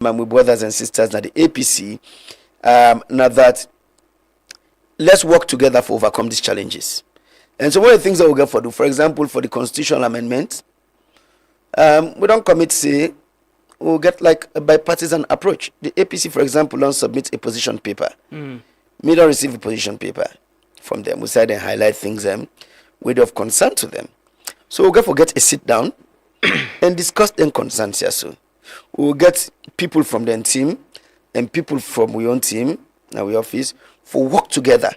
my brothers and sisters, now the APC, now that let's work together for overcome these challenges. And so one of the things that we'll get for do, for example, for the constitutional amendment, we don't commit, say, we'll get like a bipartisan approach. The APC, for example, don't submit a position paper. We don't receive a position paper from them. We say and highlight things with of concern to them. So we'll get a sit down and discuss them concerns here. So we'll get people from their team and people from our own team, our office, for work together,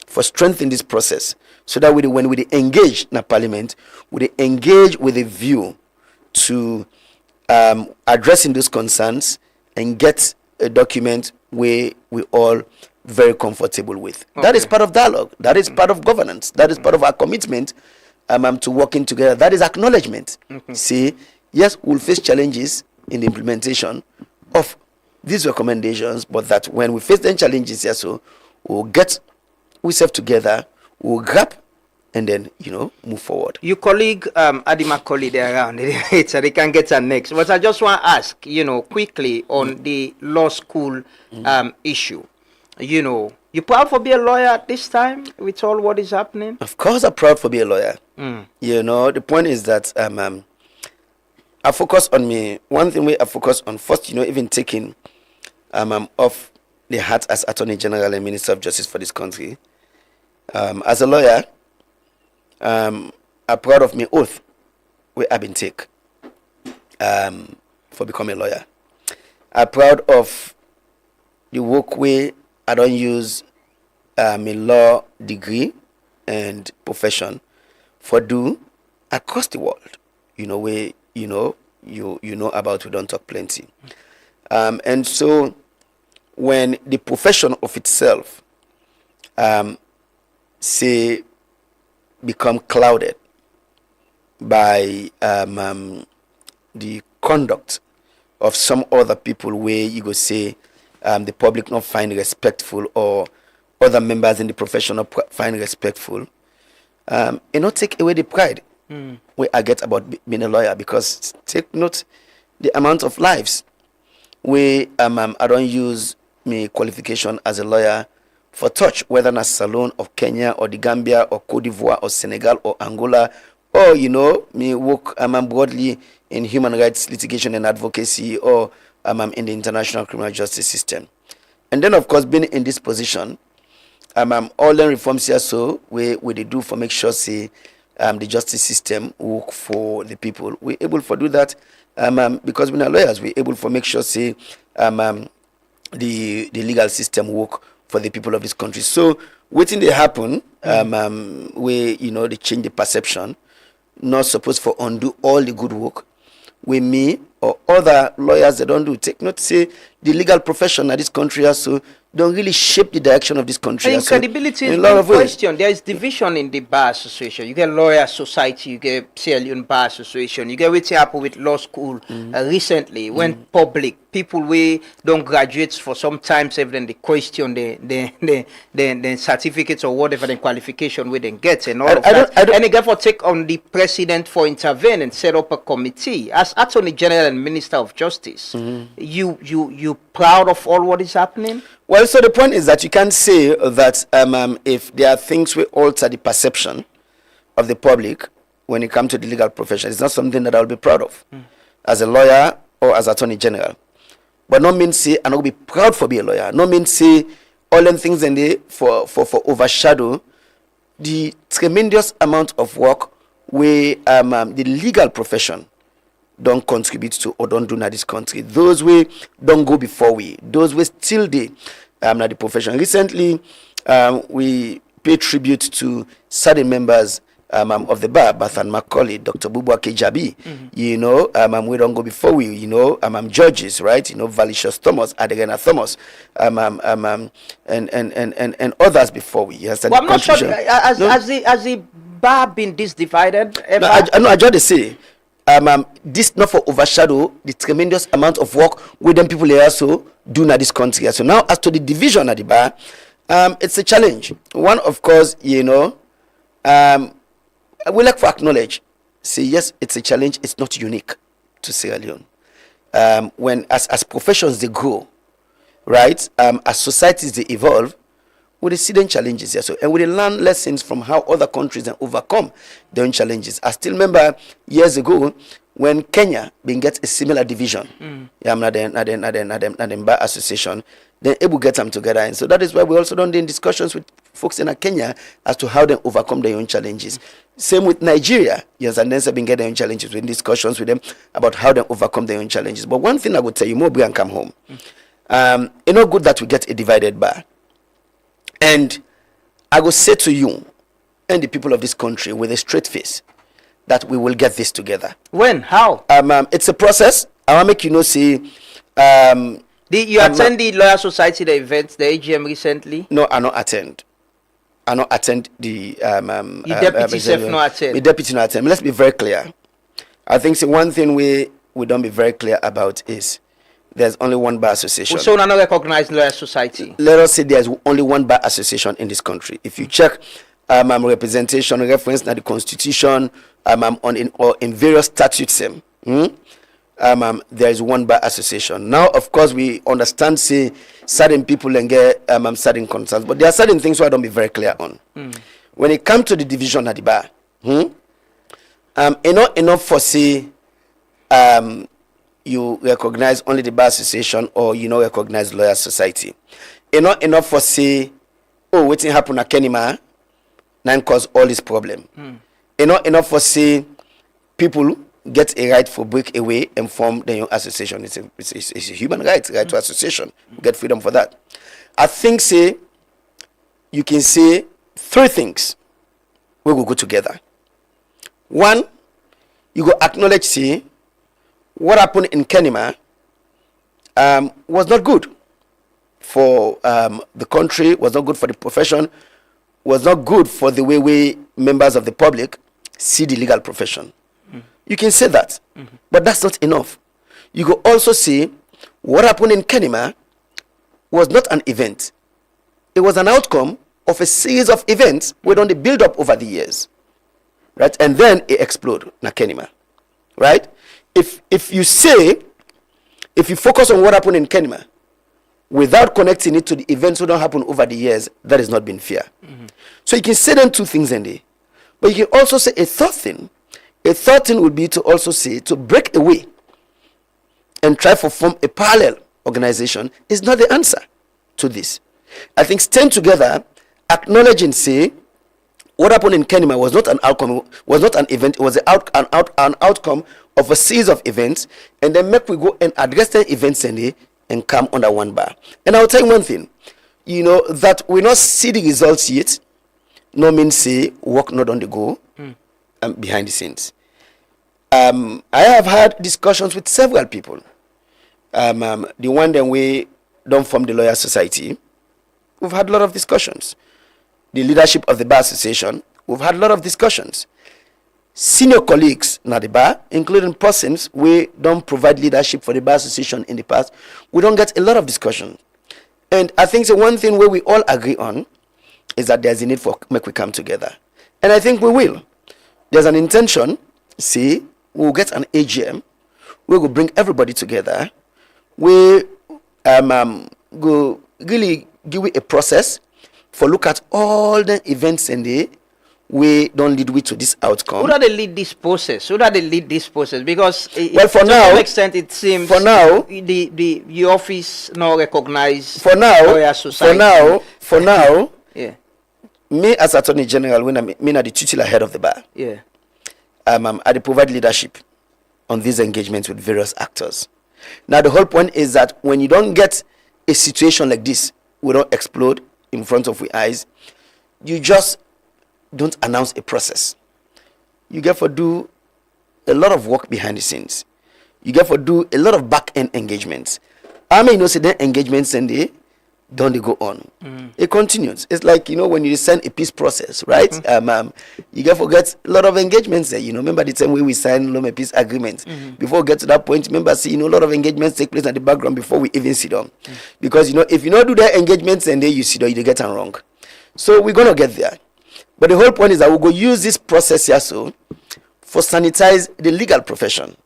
for strengthening this process. So that when we engage in the parliament, we engage with a view to addressing those concerns and get a document where we all very comfortable with. Okay. That is part of dialogue. That is part of governance. That is part of our commitment to working together. That is acknowledgement. See, yes, we'll face challenges in the implementation of these recommendations, but that when we face the challenges, yes, so we'll get ourselves together, we'll grab, and then, move forward. Your colleague, Adi Macaulay, they're around, so they can get her next. But I just want to ask, quickly on the law school issue. You proud for being a lawyer at this time with all what is happening? Of course, I'm proud for being a lawyer. The point is that I focus on me. One thing I focus on first, even taking off the hat as Attorney General and Minister of Justice for this country. As a lawyer, I'm proud of my oath where I've been take for becoming a lawyer. I'm proud of the work where I don't use my law degree and profession for do across the world. Where you know about, we don't talk plenty. And so when the profession of itself say become clouded by the conduct of some other people where you go say the public not find respectful or other members in the profession not find respectful, not take away the pride where I get about being a lawyer, because take note the amount of lives where I don't use my qualification as a lawyer for touch, whether in a salon of Kenya or the Gambia or Cote d'Ivoire or Senegal or Angola, or me work broadly in human rights litigation and advocacy, or in the international criminal justice system. And then of course being in this position, all the reforms here so we they do for make sure say the justice system work for the people. We're able to do that because we're not lawyers. We're able to make sure say the legal system work for the people of this country. So waiting they happen, where they change the perception, not supposed for undo all the good work with me or other lawyers that don't do. Take note, say the legal profession of this country also don't really shape the direction of this country. And credibility is one question. There is division in the Bar Association. You get Lawyer Society, you get Sierra Leone Bar Association, you get what happened with law school recently, when public people we don't graduate for some time, then they question the certificates or whatever the qualification we then get and all of that. And again, for take on the president for intervene and set up a committee as Attorney General and Minister of Justice. You proud of all what is happening? Well, so the point is that you can say that if there are things we alter the perception of the public when it comes to the legal profession, it's not something that I'll be proud of as a lawyer or as Attorney General. But not mean say I'm not be proud for being a lawyer. Not mean say all them things in there for overshadow the tremendous amount of work where the legal profession don't contribute to or don't do in this country. Those way don't go before we. Those way still they not the profession. Recently, we pay tribute to certain members of the bar, Bathan Macaulay, Dr. Bubuake Jabi. We don't go before we. Judges, right? Valicious Thomas, Adegana Thomas, and others before we. Yes, well, I'm not sure. Has the bar been this divided ever? I just say. This not for overshadow the tremendous amount of work with them people also do in this country. So now as to the division at the bar, it's a challenge. One, of course, we like to acknowledge, say yes, it's a challenge. It's not unique to Sierra Leone. when as professions they grow, right? As societies they evolve, we see them challenges here. So, and we learn lessons from how other countries and overcome their own challenges. I still remember years ago when Kenya been get a similar division. Yeah, not the bar association. Then able get them together, and so that is why we also done the discussions with folks in Kenya as to how they overcome their own challenges. Same with Nigeria, yes, and then they've been getting their own challenges with discussions with them about how they overcome their own challenges. But one thing I would tell you, more and come home. It's not good that we get a divided bar. And I will say to you and the people of this country with a straight face that we will get this together. When? How? It's a process. I want to make you know, see. You attend the Lawyer Society, the events, the AGM recently? No, I not attend. I not attend the. Your deputy self not attend. The deputy not attend. Let's be very clear. I think one thing we don't be very clear about is there's only one bar association. So not recognized Lawyer Society. Let us say there's only one bar association in this country. If you check representation reference to the constitution or in various statutes, there is one bar association. Now, of course, we understand say certain people and get certain concerns, but there are certain things where I don't be very clear on. When it comes to the division at the bar, enough for say you recognize only the bar association or you recognize Lawyer Society. Enough for say, oh, what's happen at Kenima now cause all this problem. Enough for say people get a right for break away and form their own association. It's a human right to association. Get freedom for that. I think say you can say three things we will go together. One, you go acknowledge say what happened in Kenima was not good for the country, was not good for the profession, was not good for the way we members of the public see the legal profession. You can say that, but that's not enough. You go also say what happened in Kenima was not an event. It was an outcome of a series of events we done the build up over the years, right? And then it exploded na Kenima, right? If you focus on what happened in Kenima without connecting it to the events that don't happen over the years, that has not been fair. So you can say them two things in there, but you can also say a third thing. A third thing would be to also say to break away and try to form a parallel organization is not the answer to this. I think stand together, acknowledge and say what happened in Kenima was not an outcome, was not an event, it was an outcome of a series of events, and then make we go and address the events and come under one bar. And I'll tell you one thing, that we not see the results yet, no means say work not on the go. Behind the scenes. I have had discussions with several people. The one that we don't form the Lawyer Society, we've had a lot of discussions. The leadership of the Bar Association, we've had a lot of discussions. Senior colleagues in the bar, including persons we don't provide leadership for the Bar Association in the past, we don't get a lot of discussion. And I think the one thing where we all agree on is that there's a need for make we come together. And I think we will. There's an intention, see, we'll get an AGM, we will bring everybody together, we go really give it a process for look at all the events and we don't lead to this outcome. Who do they lead this process? Because well, for now, to some extent it seems for now the office not recognize for now Lawyer Society. For now yeah. Me as Attorney General, when I'm the titular head of the bar, yeah, I provide leadership on these engagements with various actors. Now the whole point is that when you don't get a situation like this, we don't explode in front of your eyes, you just don't announce a process. You get to do a lot of work behind the scenes. You get to do a lot of back-end engagements. I mean, say that engagements and they go on. It continues. It's like, when you sign a peace process, right? You get to get a lot of engagements there. Remember the time when we signed a peace agreement. Before we get to that point, remember, see, a lot of engagements take place in the background before we even sit down. Because, if you don't do that engagements and then you sit down, you get it wrong. So we're going to get there. But the whole point is that we'll go use this process here so for sanitize the legal profession.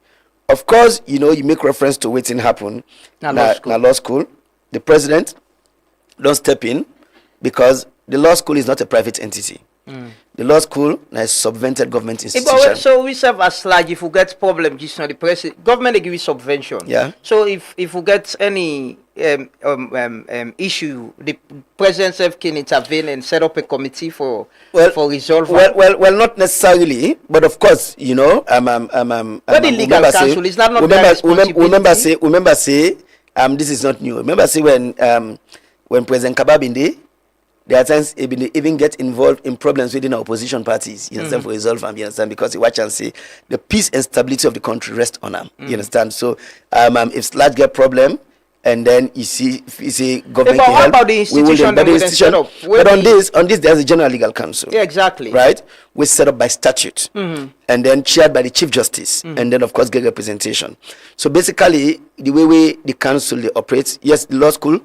of course, you know, you make reference to waiting happen. Na law school. The president don't step in because the law school is not a private entity. The law school is subvented government institution. So we serve as like if we get problem, just the president, government they give you subvention. Yeah. So if we get any issue, the president can intervene and set up a committee for resolve. Well, not necessarily, but of course, you know, but the legal counsel is not remember say, this is not new. Remember say when President Kababinde, there are times he even get involved in problems within our opposition parties. You understand, for resolve them, you understand, because he watch and say the peace and stability of the country rest on them. You understand? So if Sludge get problem, and then you see government can help, about the institution but on this there's a general legal counsel. Yeah, exactly. Right? We set up by statute, and then chaired by the Chief Justice, and then of course get representation. So basically, the way the council they operates, yes, the law school,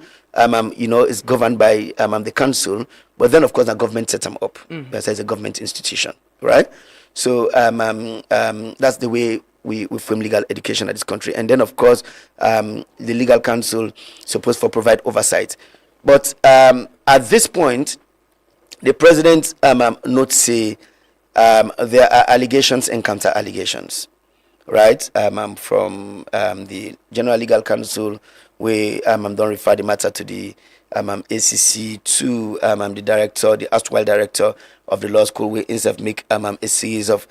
you know, is governed by the council, but then of course the government set them up. That's a government institution, right? So that's the way we frame legal education at this country. And then of course the legal counsel supposed to provide oversight. But at this point, the president notes say there are allegations and counter allegations, right? From the general legal counsel, we don't refer the matter to the ACC, to the director, the erstwhile director of the law school. We instead make a series of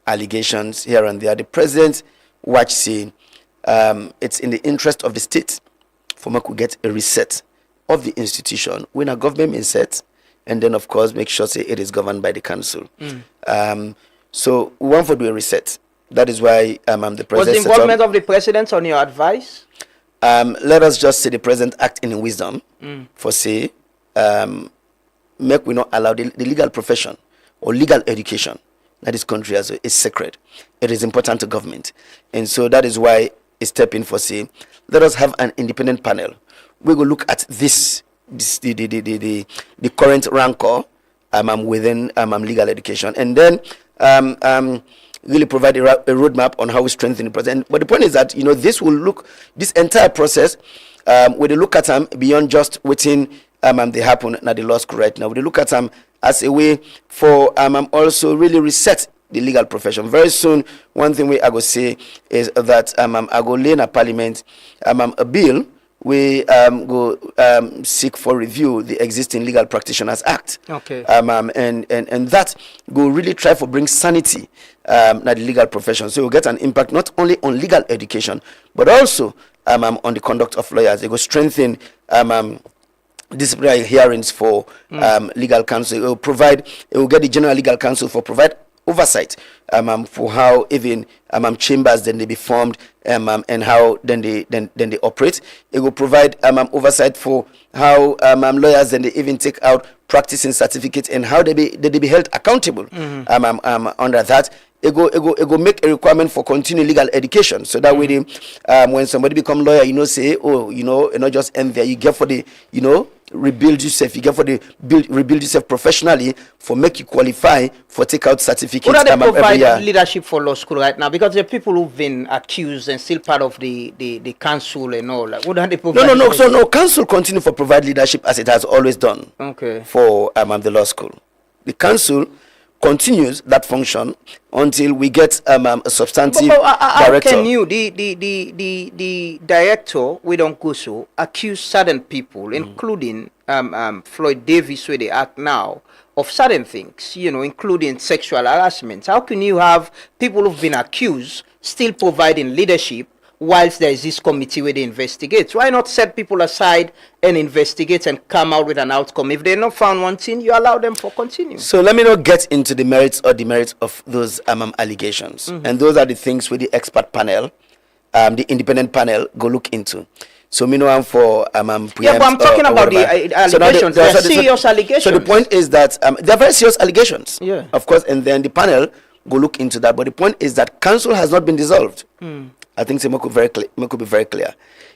allegations here and there. The president watch say it's in the interest of the state for me to get a reset of the institution when a government is set, and then of course make sure say it is governed by the council. So we want to do a reset. That is why the president. Was the involvement of the president on your advice? Let us just say the president act in wisdom for say make we not allow the legal profession or legal education that this country has is sacred. It is important to government, and so that is why it step in for say let us have an independent panel. We will look at the current rancor within legal education, and then really provide a roadmap on how we strengthen the process. But the point is that, you know, this entire process we look at beyond just waiting they happen at the law school right now. We look at as a way for also really reset the legal profession. Very soon, one thing I go say is that I go lay in a parliament a bill we go seek for review the existing Legal Practitioners Act. Okay. And that go really try for bring sanity in the legal profession. So you get an impact not only on legal education, but also on the conduct of lawyers. They go strengthen disciplinary hearings for legal counsel. It will get the general legal counsel for provide oversight for how even chambers then they be formed and how then they operate. It will provide oversight for how lawyers then they even take out practicing certificates and how they be held accountable under that. It go make a requirement for continued legal education, so that way when somebody become lawyer, say, not just end there. You get for the rebuild yourself. You get for the rebuild yourself professionally for make you qualify for take out certificates. What do they provide leadership for law school right now? Because the people who've been accused and still part of the council and all. What do they provide? No. So council continue for provide leadership as it has always done. Okay. For the law school, the council continues that function until we get a substantive director. How can you, the director, we don't go so, accuse certain people, including Floyd Davis, where they act now, of certain things, including sexual harassment? How can you have people who've been accused still providing leadership whilst there is this committee where they investigate? Why not set people aside and investigate and come out with an outcome? If they're not found wanting, you allow them for continue. So let me not get into the merits of those allegations. And those are the things with the expert panel, the independent panel, go look into. So me know for preempt, but I'm talking about the allegations. So they're serious allegations. So the point is that they're very serious allegations. Yeah. Of course, and then the panel go look into that. But the point is that council has not been dissolved. I think it could be very clear.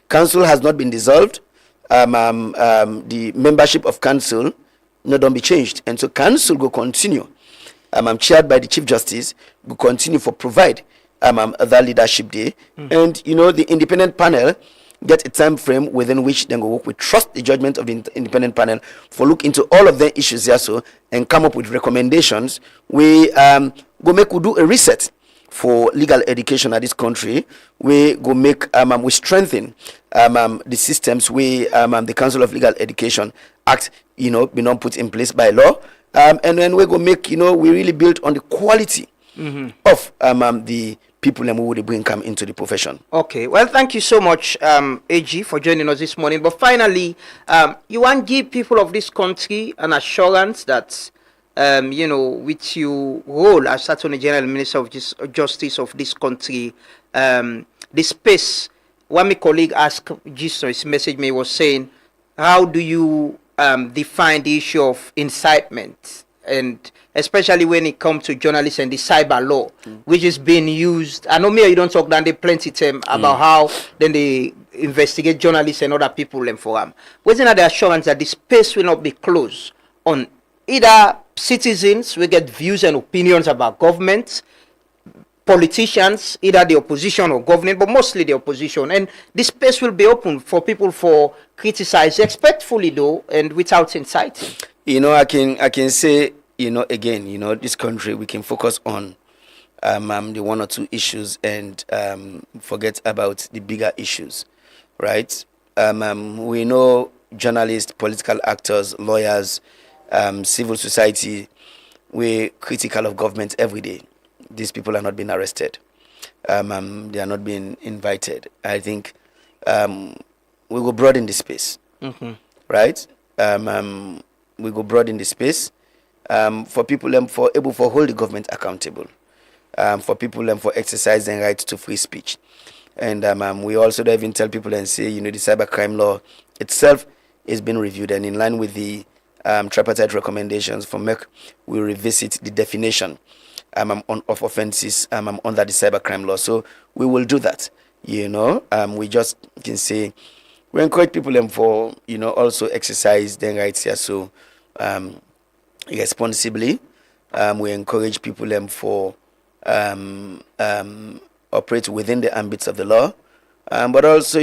Council has not been dissolved. The membership of council don't be changed, and so council will continue. Chaired by the Chief Justice, will continue for provide that leadership day, and the independent panel get a time frame within which then go work. We trust the judgment of the independent panel for look into all of the issues here, so and come up with recommendations. We go make we do a reset for legal education at this country. We go make we strengthen the systems we the Council of Legal Education Act be not put in place by law, and then we go make we really build on the quality of the people who would bring come into the profession. Okay, well, thank you so much, AG, for joining us this morning. But finally, you want to give people of this country an assurance that, with your role as Attorney General, Minister of Justice of this country, the space. One my colleague asked, his message me was saying, how do you define the issue of incitement? And especially when it comes to journalists and the cyber law, which is being used. I know you don't talk down the plenty time about how then they investigate journalists and other people and for them. Wasn't that the assurance that the space will not be closed on either citizens will get views and opinions about governments, politicians, either the opposition or government, but mostly the opposition, and the space will be open for people for criticize respectfully though and without inciting. I can say, again, this country, we can focus on the one or two issues and forget about the bigger issues, right? We know journalists, political actors, lawyers, civil society, we're critical of government every day. These people are not being arrested. They are not being invited. I think we go broad in the space, right? We go broad in the space for people for able for hold the government accountable, for people for exercising right to free speech, and we also don't even tell people and say the cybercrime law itself is being reviewed and in line with the tripartite recommendations for MEC, we revisit the definition of offences under the cybercrime law. So we will do that. We just can say we encourage people for also exercise their rights here. So responsibly, we encourage people for operate within the ambits of the law, but also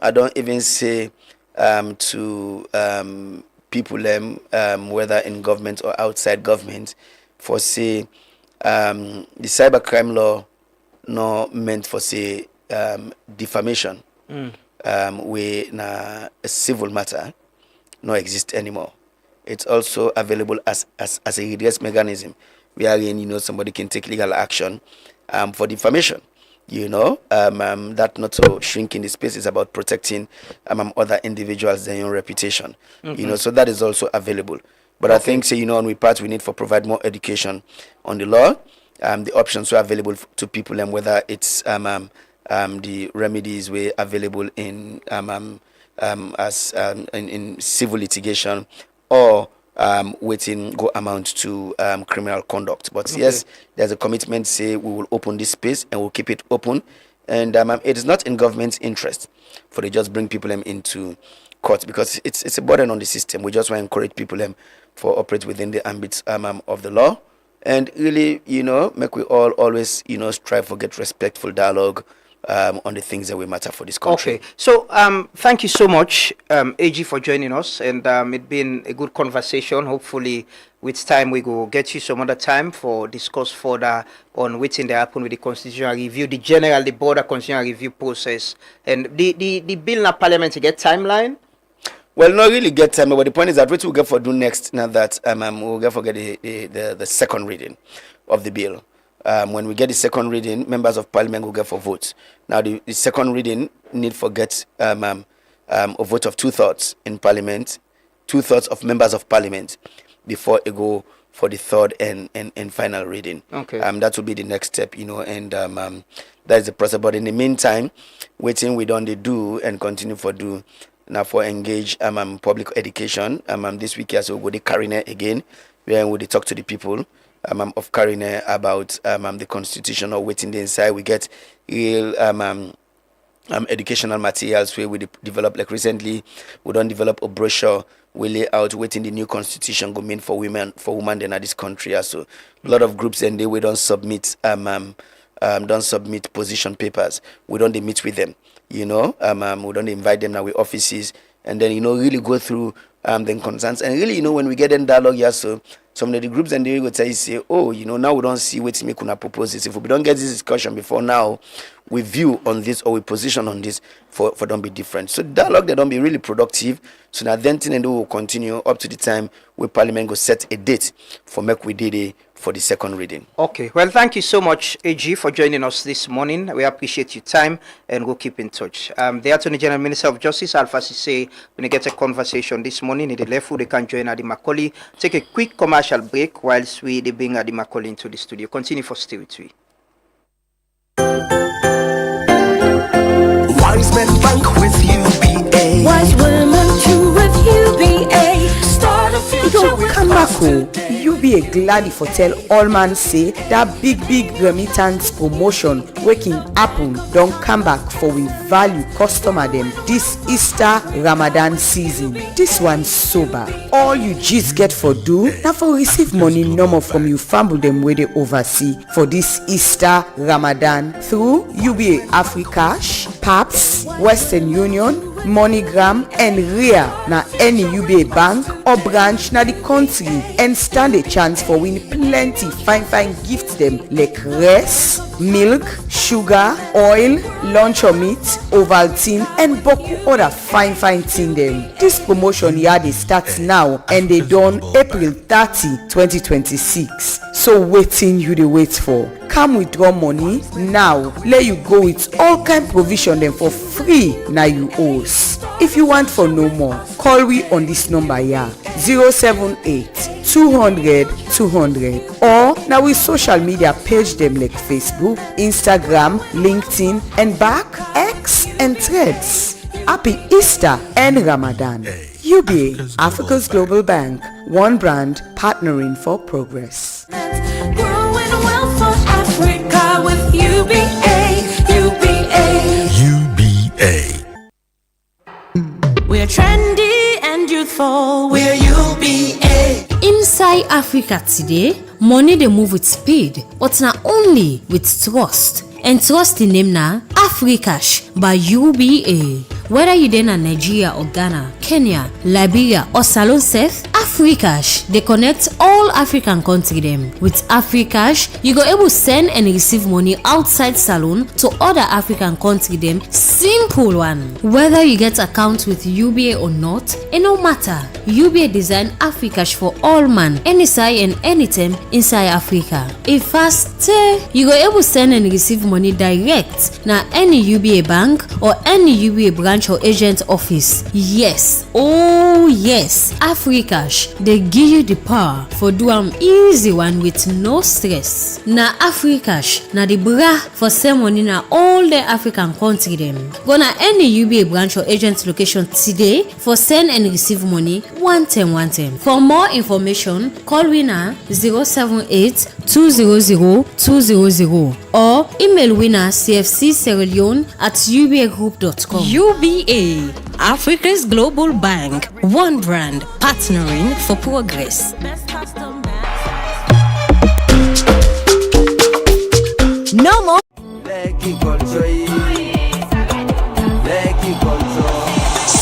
I don't even say to people whether in government or outside government for say the cybercrime law not meant for say defamation where a civil matter no exist anymore. It's also available as a redress mechanism wherein somebody can take legal action for defamation. That not to shrink in the space is about protecting other individuals their own reputation. So that is also available. But I think on we part we need for provide more education on the law, the options are available to people and whether it's the remedies were available in in civil litigation or waiting go amount to criminal conduct. But yes, there's a commitment say we will open this space and we'll keep it open, and it is not in government's interest for they just bring people into court because it's a burden on the system. We just want to encourage people for operate within the ambits of the law, and really make we all always strive for get respectful dialogue on the things that will matter for this country. Okay, so thank you so much, AG, for joining us, and it's been a good conversation. Hopefully, with time, we will get you some other time for discuss further on what's in the happen with the constitutional review, the border constitutional review process, and the bill in the parliament to get timeline. Well, not really get time, but the point is that what we'll get for do next now that we'll get for get the second reading of the bill. When we get the second reading, members of parliament will get for votes. Now, the second reading need for get a vote of 2/3 in parliament, 2/3 of members of parliament before it go for the third and final reading. Okay. That will be the next step, and that is the process. But in the meantime, waiting we don't do and continue for do now for engage public education. This week as we go to Karine again, where we talk to the people of Karine about the constitution or waiting the inside. We get real educational materials where we develop, like recently we don't develop a brochure we lay out waiting the new constitution go mean for women in this country. So a lot of groups and they we don't submit don't submit position papers. We don't meet with them, we don't invite them now with offices, and then really go through the concerns, and really when we get in dialogue here, so some of the groups and they go say, oh, now we don't see what make una propose this. If we don't get this discussion before now, we view on this or we position on this for don't be different. So dialogue they don't be really productive. So now then thing and will continue up to the time where Parliament go set a date for make we did it for the second reading. Okay. Well, thank you so much, AG, for joining us this morning. We appreciate your time and we'll keep in touch. The Attorney General Minister of Justice, Alpha Sise, when they get a conversation this morning in the left, they can join Adi Macaulay. Take a quick commercial break whilst they bring Adi Macaulay into the studio. Continue for Stay With Me. Wise men bank with UBA. Wise women too with UBA. Start a future with come back home. UBA gladly for tell all man say that big remittance promotion waking happen don't come back for we value customer them this Easter Ramadan season. This one sober. All you just get for do now for receive money normal from you family them where they oversee for this Easter Ramadan through UBA Africash, PAPS, Western Union, MoneyGram and RIA na any UBA bank or branch na the country and stand a chance for win plenty fine gifts them like rice, milk, sugar, oil, lunch or meat, Ovaltine and boku other fine thing them. This promotion here they start now and they done April 30, 2026. So waiting you they wait for. Come withdraw money now. Let you go with all kind provision them for free now you owes. If you want for no more, call we on this number here 078 200 200 or now we social media page them like Facebook, Instagram, LinkedIn and back X and Threads. Happy Easter and Ramadan. UBA, Africa's Global Bank, one brand partnering for progress. growing wealth for Africa with UBA. We're trendy and youthful. We're UBA. Inside Africa today, money they move with speed, but not only with trust. And trust in name na Africash by UBA. Whether you then in Nigeria or Ghana, Kenya, Liberia or Salon Seth, Africash they connect all African country them. With Africash, you go able send and receive money outside Salon to other African country them. Simple one. Whether you get account with UBA or not, it no matter. UBA design Africash for all man, any size and anytime inside Africa. If fast, you go able send and receive money direct na any UBA bank or any UBA branch or agent office. Yes, oh yes, Africash they give you the power for do am easy one with no stress. Na Africash na the bra for send money na all the African country them. Go na any UBA branch or agent location today for send and receive money one time. For more information, call we na 078 200 200 or email we na cfcsierraleone@ubagroup.com. UBA, Africa's Global Bank, one brand partnering for progress. Best custom match. No more.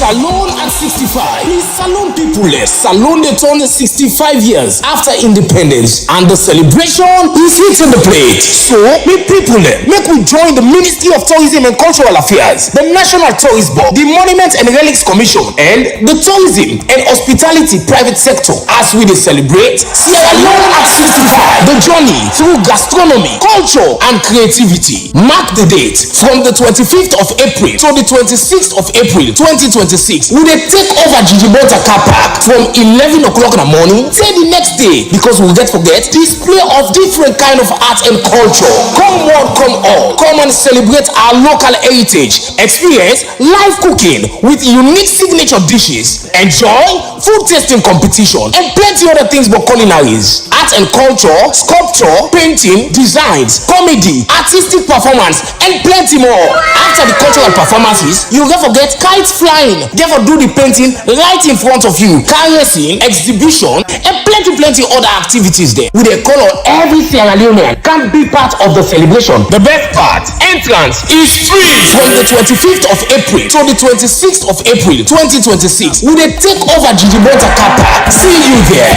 Salon at 65 is Salon peopleless. Salon they turn 65 years after independence and the celebration is hitting the plate. So we peopleless make we join the Ministry of Tourism and Cultural Affairs, the National Tourist Board, the Monuments and Relics Commission and the Tourism and Hospitality Private Sector as we celebrate Sierra Leone at 65. The journey through gastronomy, culture and creativity. Mark the date from the 25th of April to the 26th of April 2026. We dey take over Jijimota car park from 11 o'clock in the morning till the next day because we get forget display of different kind of art and culture. Come one, come all. Come and celebrate our local heritage. Experience live cooking with unique signature dishes. Enjoy food tasting competition and plenty other things but culinaries. Art and culture, sculpture, painting, designs, comedy, artistic performance and plenty more. After the cultural performances, you don't forget kite flying, design. Therefore, do the painting right in front of you. Car racing, exhibition, and plenty other activities there. With a color, every Sierra Leonean can be part of the celebration. The best part, entrance is free from the 25th of April to the 26th of April 2026. We will take over Jijibota Car Park. See you there.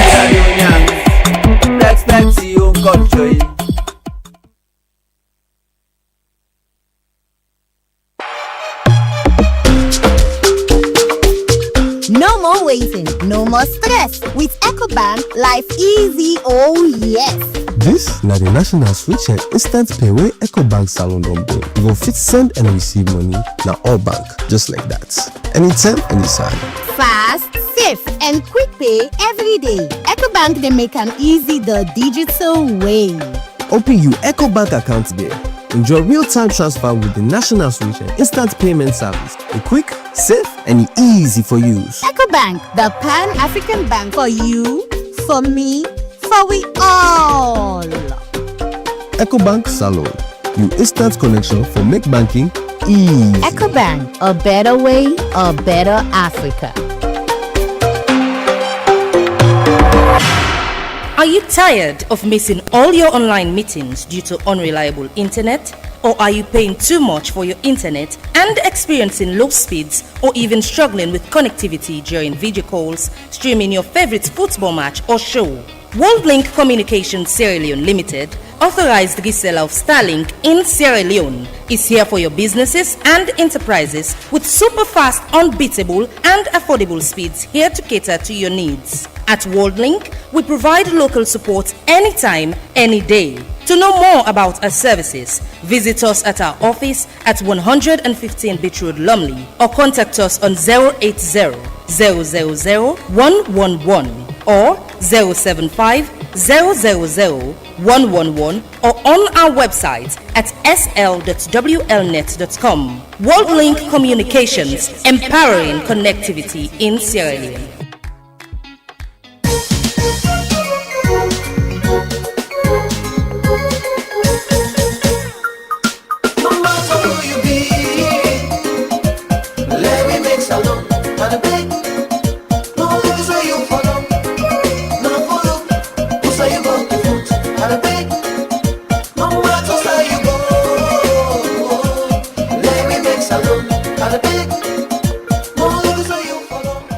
No more waiting, no more stress. With EcoBank, life easy, oh yes. This na the national switch and instant pay wey EcoBank Salon don bring. You go fit send and receive money na all bank, just like that. Anytime, anytime. Fast, safe, and quick pay every day. EcoBank dey make am easy the digital way. Open your EcoBank account there. Enjoy real-time transfer with the national switch and instant payment service. A quick, safe, and easy for use. EcoBank, the Pan-African bank for you, for me, for we all. EcoBank Salon, your instant connection for make banking easy. EcoBank, a better way, a better Africa. Are you tired of missing all your online meetings due to unreliable internet? Or are you paying too much for your internet and experiencing low speeds or even struggling with connectivity during video calls, streaming your favorite football match or show? WorldLink Communications Sierra Leone Limited, authorized reseller of Starlink in Sierra Leone, is here for your businesses and enterprises with super fast, unbeatable and affordable speeds here to cater to your needs. At WorldLink, we provide local support anytime, any day. To know more about our services, visit us at our office at 115 Beach Road, Lumley, or contact us on 080 000 111 or 075 000 111 or on our website at sl.wlnet.com. WorldLink Communications, empowering connectivity in Sierra Leone.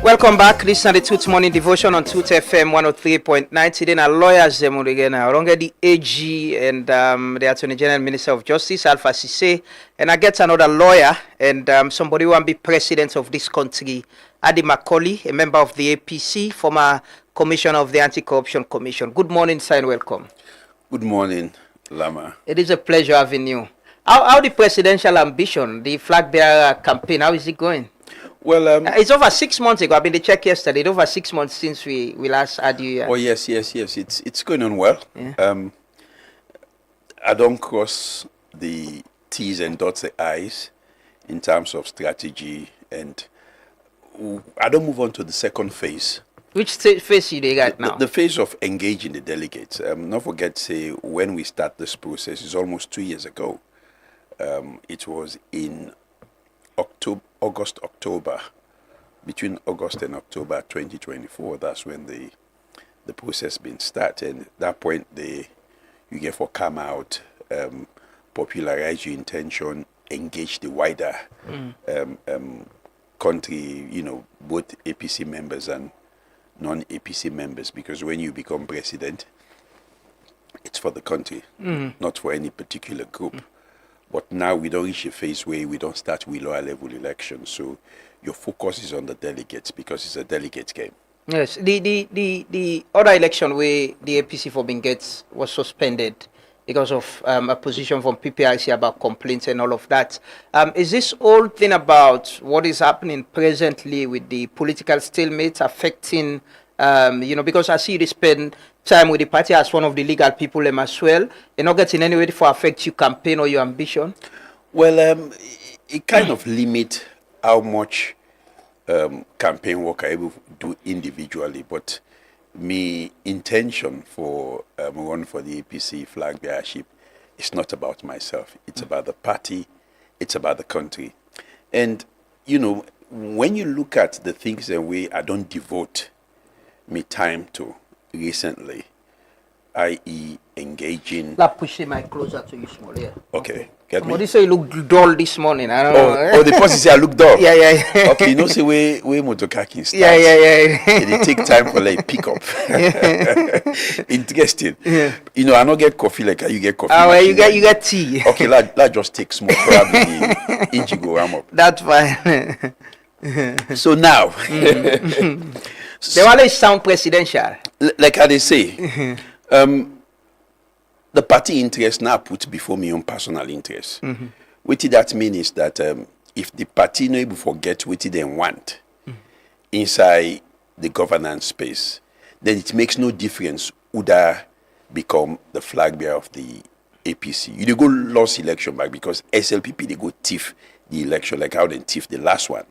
Welcome back. This is the Tooth Morning Devotion on Tooth FM 103.9. Today, our lawyers, the AG and the Attorney General Minister of Justice, Alpha Cisse, and I get another lawyer and somebody who will be president of this country, Adi Macaulay, a member of the APC, former commissioner of the Anti-Corruption Commission. Good morning, sir, and welcome. Good morning, Lama. It is a pleasure having you. How the presidential ambition, the Flagbearer campaign, how is it going? Well, it's over 6 months ago. I've been to check yesterday. It's over 6 months since we last had you. Oh yes. It's going on well. Yeah. I don't cross the T's and dots the I's in terms of strategy, and I don't move on to the second phase. Which phase you got now? The phase of engaging the delegates. Not forget, say, when we start this process, it's almost 2 years ago. It was in October, between August and October 2024, that's when the process been started. And at that point, you get for come out, popularize your intention, engage the wider country, both APC members and non-APC members, because when you become president, it's for the country, not for any particular group. But now we don't reach a phase where we don't start with lower level elections. So your focus is on the delegates because it's a delegate game. Yes. The other election where the APC for Bingets was suspended because of a position from PPIC about complaints and all of that. Is this whole thing about what is happening presently with the political stalemate affecting, because I see they spend time with the party as one of the legal people as well, and not getting any way for affect your campaign or your ambition? Well, it kind of limit how much campaign work I able to do individually, but my intention for run for the APC flag bearership is not about myself. It's about the party. It's about the country. And, when you look at the things and way I don't devote me time to recently, i.e. engaging. Push the mic closer to you, small. Yeah. Okay. Get Somebody me? say you look dull this morning. I don't know. Oh, the person say I look dull. Yeah. Okay, you know, say we motokaking starts. Yeah. It take time for like pick up. Interesting. Yeah. You know, I don't get coffee like you get coffee. Well, you get tea. Okay, that just takes more probably Indigo ram up. That's fine. So now, They always sound presidential. like how they say, the party interest now put before me own personal interest. What that mean is that if the party no able forget what they want inside the governance space, then it makes no difference who that become the flag bearer of the APC. You dey go lost election back because SLPP they go thief the election like how they thief the last one.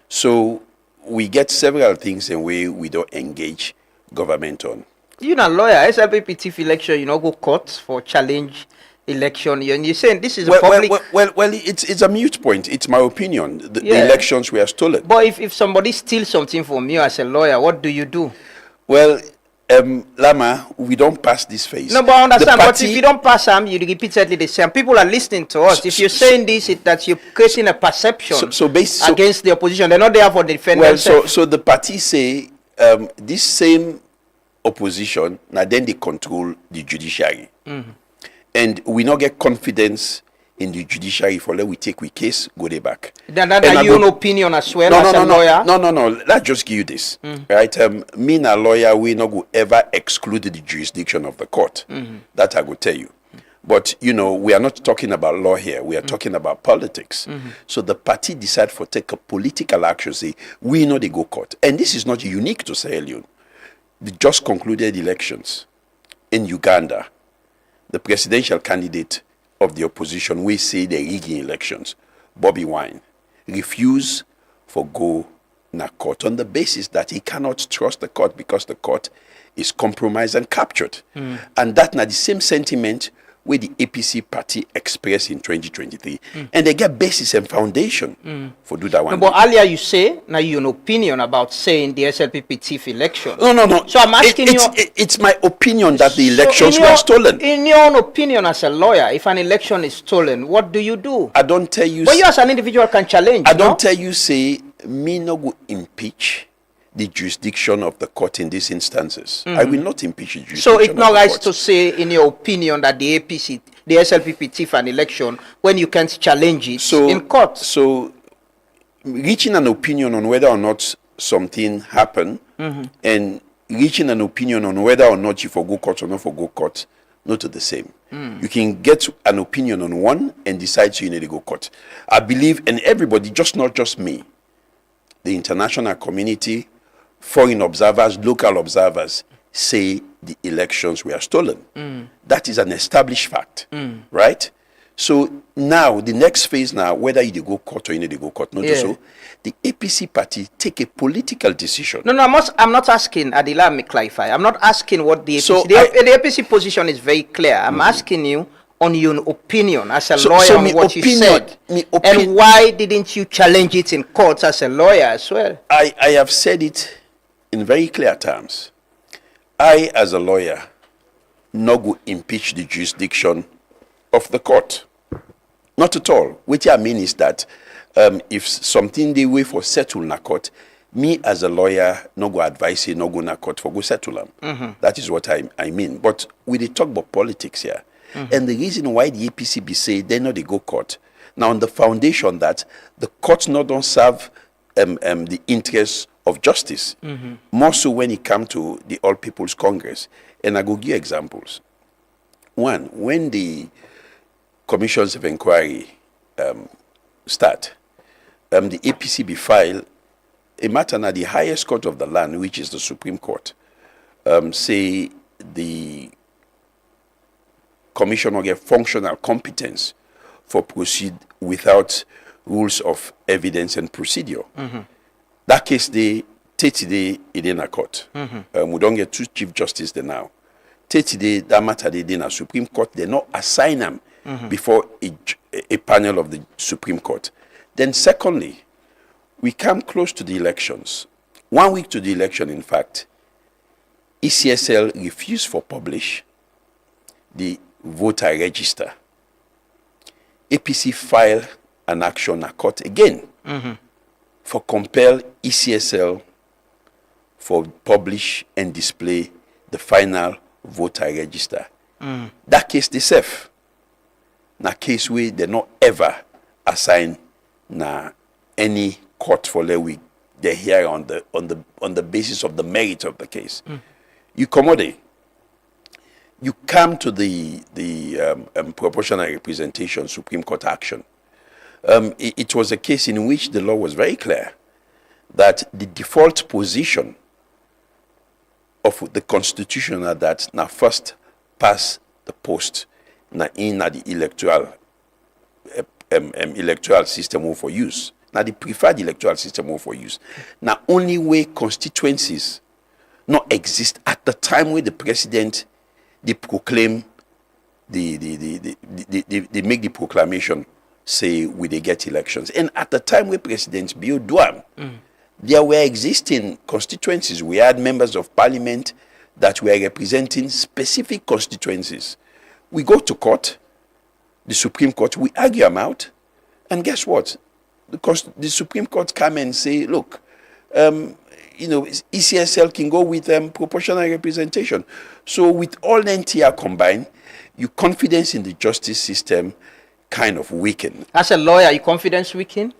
So we get several things and we don't engage government on. You're not a lawyer. SLPP TIF election, you know, go court for challenge election. And you're saying this is a public... Well, it's a mute point. It's my opinion. The elections were stolen. But if somebody steals something from you as a lawyer, what do you do? Well, Lama, we don't pass this phase. No, but I understand. But if you don't pass them, you repeatedly the same. People are listening to us. If you're saying this, that you're creating a perception against the opposition. They're not there for the defend themselves. So the party say this same opposition, now then they control the judiciary. And we not get confidence in the judiciary for let we take we case, go there back. That your own opinion as well as a lawyer? No. Let's just give you this. Right? Me and a lawyer, we not go ever exclude the jurisdiction of the court. That I go tell you. But, you know, we are not talking about law here. We are talking about politics. So the party decide for take a political action, say, we know they go court. And this is not unique to Sierra Leone. The just concluded elections in Uganda, the presidential candidate of the opposition, we say they're rigging elections, Bobby Wine, refused for go na court on the basis that he cannot trust the court because the court is compromised and captured. And that na the same sentiment where the APC party expressed in 2023. And they get basis and foundation for do that one. No, but earlier you say, now you an opinion about saying the SLPP TIF election. No. So I'm asking it's my opinion that the elections were stolen. In your own opinion as a lawyer, if an election is stolen, what do you do? I don't tell you... But you as an individual can challenge, I don't tell you, say, me no go impeach the jurisdiction of the court in these instances. I will not impeach the jurisdiction. So it's not right to say, in your opinion, that the APC, the SLPP TIF an election when you can't challenge it in court. So reaching an opinion on whether or not something happened and reaching an opinion on whether or not you for go court or not for go court, not the same. You can get an opinion on one and decide you need to go court. I believe, and everybody, not just me, the international community, foreign observers, local observers say the elections were stolen. That is an established fact, right? So now, the next phase now, whether you go court or you need to go court, not so, the APC party take a political decision. No, I'm not asking, Adila, let me clarify. I'm not asking what the APC... So the APC position is very clear. I'm asking you on your opinion as a lawyer on what you said. And why didn't you challenge it in court as a lawyer as well? I have said it in very clear terms. I, as a lawyer, no go impeach the jurisdiction of the court. Not at all. What I mean is that if something they wait for settle in a court, me as a lawyer no go advise you no go na court for go settle them. That is what I mean. But we dey talk about politics here. And the reason why the APC be say they know they go court. Now on the foundation that the court not don't serve the interests of justice. More so when it comes to the All People's Congress. And I go give examples. One, when the commissions of inquiry start, the APC be file a matter na the highest court of the land, which is the Supreme Court, say the commission will get functional competence for proceed without rules of evidence and procedure. That case, they 30 days in a court. We don't get two chief justices there now. 30 days, that matter they in a Supreme Court, they not assign them before a panel of the Supreme Court. Then secondly, we come close to the elections. 1 week to the election, in fact, ECSL refused to publish the voter register. APC filed an action at court again for compel ECSL for publish and display the final voter register. That case they safe. Na case where they not ever assign na any court for the week. They hear on the basis of the merit of the case. You commodate. You come to the proportional representation Supreme Court action. It was a case in which the law was very clear that the default position of the constitution are that now first pass the post now in the electoral system for use. Now the preferred electoral system for use. Now only way constituencies not exist at the time where the president they proclaim they make the proclamation say we they get elections. And at the time where President Bio Duam, there were existing constituencies. We had members of parliament that were representing specific constituencies. We go to court, the Supreme Court, we argue them out, and guess what? The Supreme Court come and say, look, ECSL can go with proportional representation. So with all NTR combined, your confidence in the justice system kind of weaken. As a lawyer, your confidence weaken?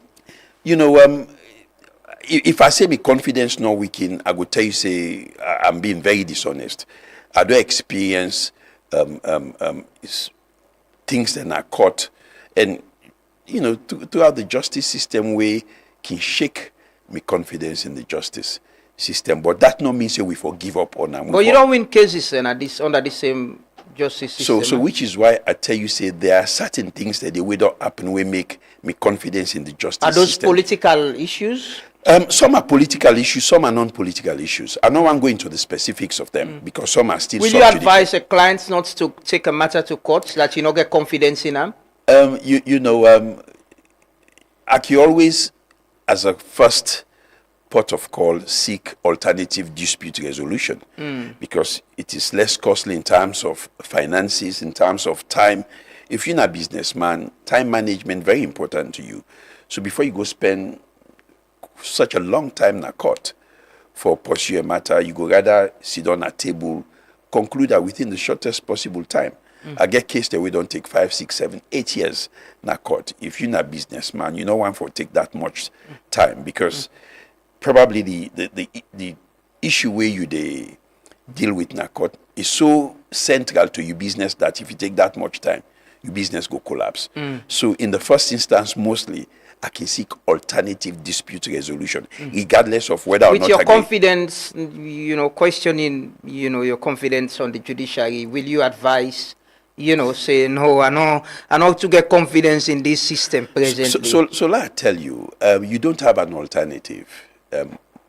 If I say my confidence not weaken, I would tell you, say, I'm being very dishonest. I don't experience things that are caught. And, throughout the justice system, we can shake my confidence in the justice system. But that not means we give up on them. But you don't win cases under the same justice system. So which is why I tell you, say, there are certain things that they will not happen, we make me confidence in the justice system. Are those political issues? Some are political issues, some are non-political issues. I don't want to go into the specifics of them because some are still. Will you advise a client not to take a matter to court so that you not get confidence in them? I can always, as a first port of call, seek alternative dispute resolution because it is less costly in terms of finances, in terms of time. If you're not a businessman, time management very important to you. So before you go spend such a long time in a court for pursue a matter, you go rather sit on a table, conclude that within the shortest possible time. I get case that we don't take 5, 6, 7, 8 years in a court. If you're not a businessman, you don't want to take that much time because probably the issue where you deal with in a court is so central to your business that if you take that much time, your business go collapse. So in the first instance, mostly, I can seek alternative dispute resolution, regardless of whether or not. With your confidence, questioning, your confidence on the judiciary, will you advise, say, no, I know to get confidence in this system presently? So let I tell you, you don't have an alternative.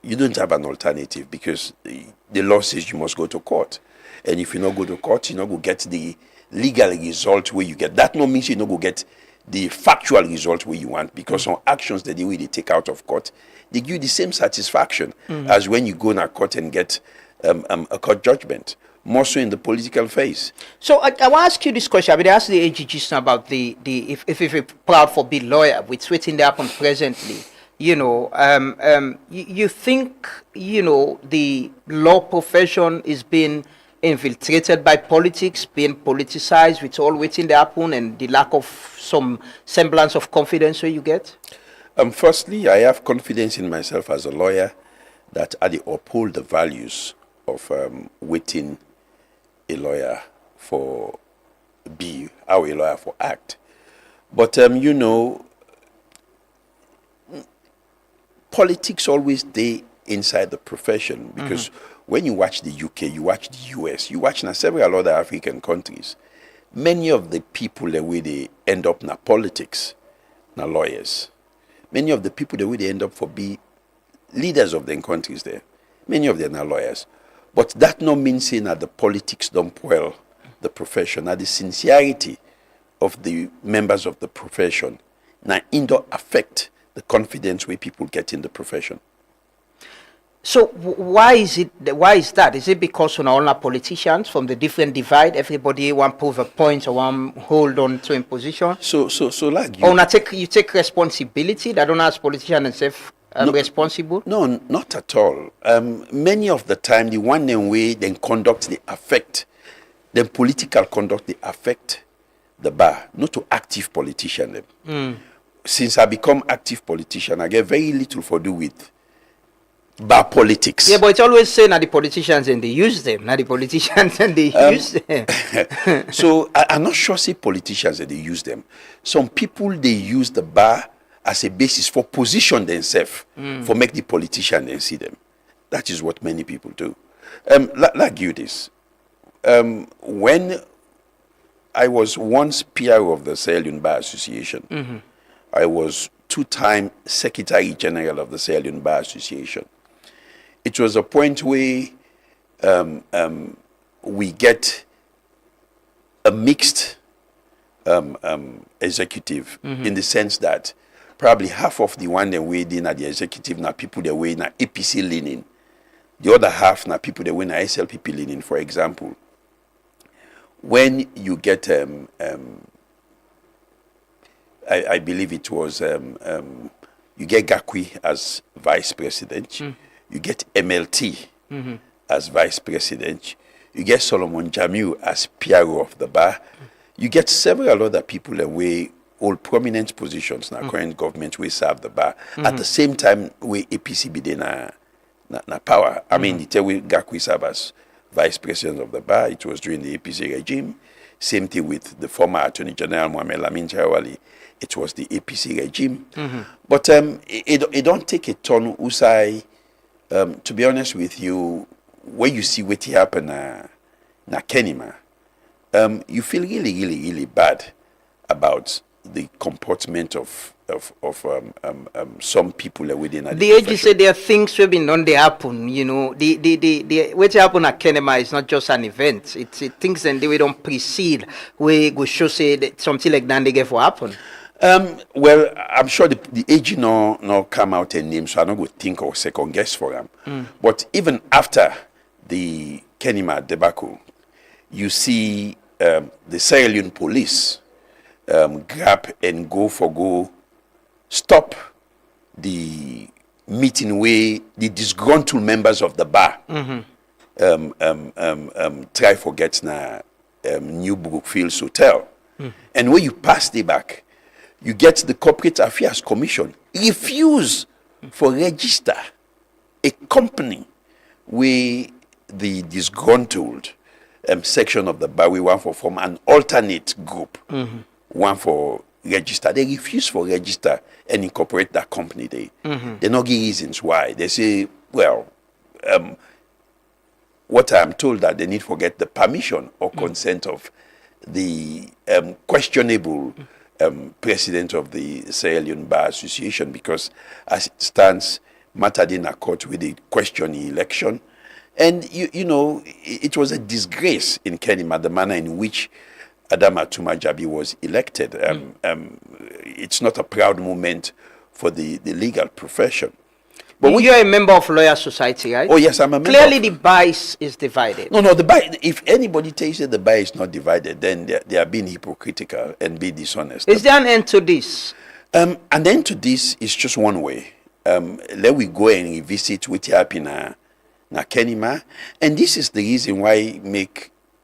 You don't have an alternative because the law says you must go to court. And if you not go to court, you not go get the legal result where you get. That no means you not go get the factual result where you want because some actions that they take out of court, they give you the same satisfaction as when you go in a court and get a court judgment, more so in the political phase. So I want to ask you this question. I mean, I asked the AG about if a proud for being lawyer with waiting to happen presently, you think, the law profession is being infiltrated by politics, being politicized with all waiting to happen and the lack of some semblance of confidence where you get? Firstly, I have confidence in myself as a lawyer that I uphold the values of waiting a lawyer for be, how a lawyer for act. But, politics always stay inside the profession because when you watch the UK, you watch the US, you watch several other African countries, many of the people the way they end up in politics, na lawyers. Many of the people the way they end up for be leaders of their countries there, many of them are lawyers. But that no means saying that the politics don't spoil the profession. That the sincerity of the members of the profession now affect the confidence where people get in the profession. So why is that? Is it because on all our politicians from the different divide, everybody want prove a point or want hold on to a position? So like you, or you take responsibility that don't ask politicians and say responsible? No, not at all. Many of the time, the one way then conduct they affect, then political conduct they affect the bar, not to active politician them. Since I become active politician, I get very little for do with bar politics. Yeah, but it's always saying that the politicians and they use them, not the politicians and they use them. So I'm not sure say politicians and they use them. Some people they use the bar as a basis for position themselves, for make the politician then see them. That is what many people do. Like you this. When I was once PRO of the Sierra Leone Bar Association, I was 2-time Secretary General of the Sierra Leone Bar Association. It was a point where we get a mixed executive in the sense that probably half of the one that weighed in at the executive now people that weigh in at APC leaning. The other half now people that weigh in at SLPP leaning. For example, when you get I believe it was you get Gakui as vice president, you get MLT as vice president, you get Solomon Jamiu as PRO of the bar, you get several other people away all prominent positions in our current government we serve the bar at the same time we APC be there na power. I mean the way Gakui serve as vice president of the bar, it was during the APC regime. Same thing with the former Attorney General Mohamed Lamin Jawali. It was the APC regime. But it don't take a turn, Usai, to be honest with you, when you see what happened na Kenima, you feel really, really, really bad about the comportment of some people within the age you say there are things we've been done they happen, you know. The what happened at Kenema is not just an event. It's things and they don't precede we go show say that something like that they get for happen. Well, I'm sure the age no come out and name, so I don't go think or second guess for them. But even after the Kenema debacle, you see the Sierra Leone police grab and go stop the meeting where the disgruntled members of the bar try for get na New Brookfields Hotel. And when you pass the back, you get the Corporate Affairs Commission refuse for register a company where the disgruntled section of the bar we want for form an alternate group, one for register. They refuse for register and incorporate that company. They not give reasons why. They say, well, what I'm told that they need to get the permission or consent of the questionable president of the Sierra Leone Bar Association, because as it stands, matter in accord with the questioning election. And, you know, it was a disgrace in Kenima, the manner in which Adama Tumajabi was elected. It's not a proud moment for the legal profession. But you're a member of Lawyer Society, right? Oh, yes, I'm a member. Clearly the bias is divided. No, if anybody tells you the bias is not divided, then they are being hypocritical and being dishonest. Is there an end to this? An end to this is just one way. Let we go and revisit what happened na Kenima. And this is the reason why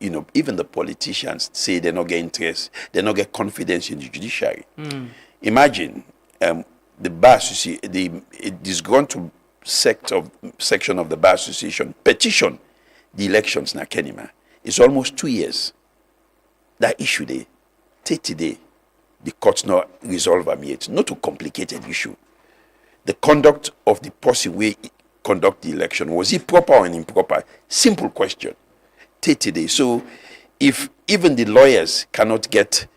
even the politicians say they not get interest, they not get confidence in the judiciary. Imagine the bar association, the disgruntled section of the bar association petition the elections na Kenima. It's almost 2 years. That issue there, 30 days, the courts not resolve them yet. Not a complicated issue. The conduct of the person way conduct the election, was it proper or improper? Simple question. 30 days. So if even the lawyers cannot get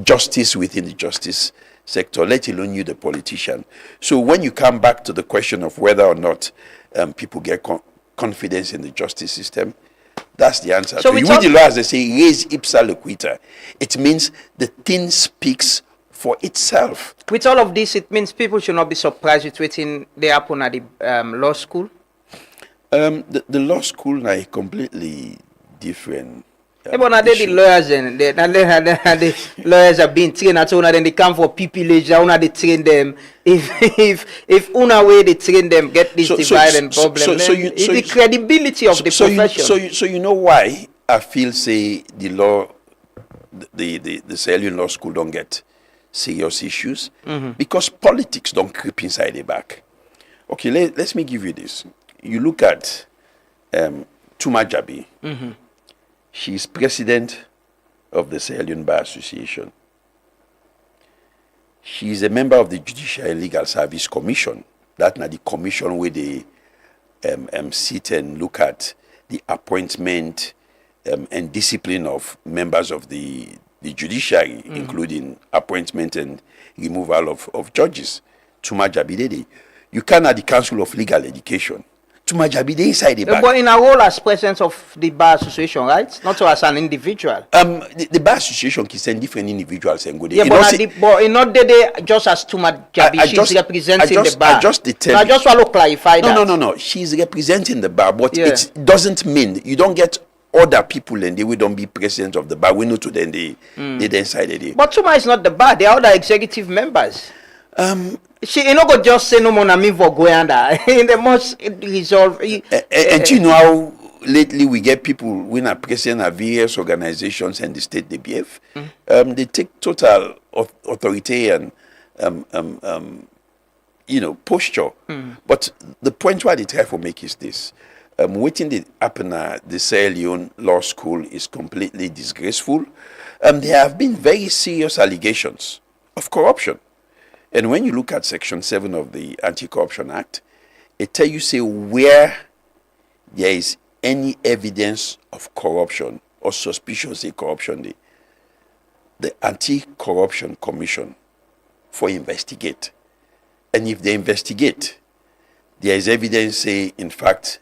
justice within the justice sector, let alone you, the politician. So when you come back to the question of whether or not people get confidence in the justice system, that's the answer. So with the lawyers, they say, res ipsa loquitur. It means the thing speaks for itself. With all of this, it means people should not be surprised with waiting they happen at the law school. The law school are completely different. But now the lawyers and the lawyers are being trained at una, then they come for pupillage. Una they train them. If una way they train them, get this divide and problem. The credibility of the profession. So you know why I feel say the law, the Sierra Leone law school don't get serious issues because politics don't creep inside the back. Okay, let me give you this. You look at Tuma Jabi. She's president of the Sierra Leone Bar Association. She's a member of the Judicial and Legal Service Commission. That's not the commission where they sit and look at the appointment and discipline of members of the judiciary, including appointment and removal of judges. Tuma Jabidede. You can at the Council of Legal Education. Tuma Jabide inside the bar. But in a role as president of the Bar Association, right? Not so as an individual. The Bar Association can send different individuals and go there. Yeah, but not just as Tuma Jabi, she's representing the bar. I just want to clarify that. No. She's representing the bar, but it doesn't mean you don't get other people and they will don't be president of the bar. We know to them they decided it. But Tuma is not the bar. They are other executive members. She you know go just say no more na me for Goyanda. They must resolve. And you know how lately we get people when are president of various organizations and the state they behave. They take total authoritarian posture. But the point why they try to make is this. Waiting to happen at the Sierra Leone Law School is completely disgraceful. There have been very serious allegations of corruption. And when you look at Section 7 of the Anti-Corruption Act, it tells you say where there is any evidence of corruption or suspicion of corruption, the Anti-Corruption Commission for investigate. And if they investigate, there is evidence say, in fact,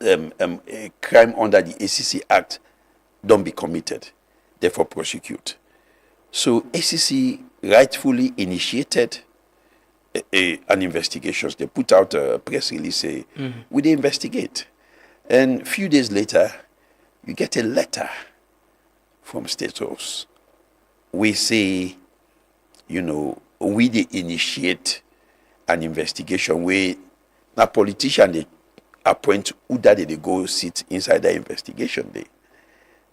a crime under the ACC Act don't be committed, therefore prosecute. So ACC rightfully initiated an investigation. They put out a press release say, we they investigate. And a few days later, you get a letter from State House. We say, we they initiate an investigation where now politician they appoint who that they go sit inside the investigation day.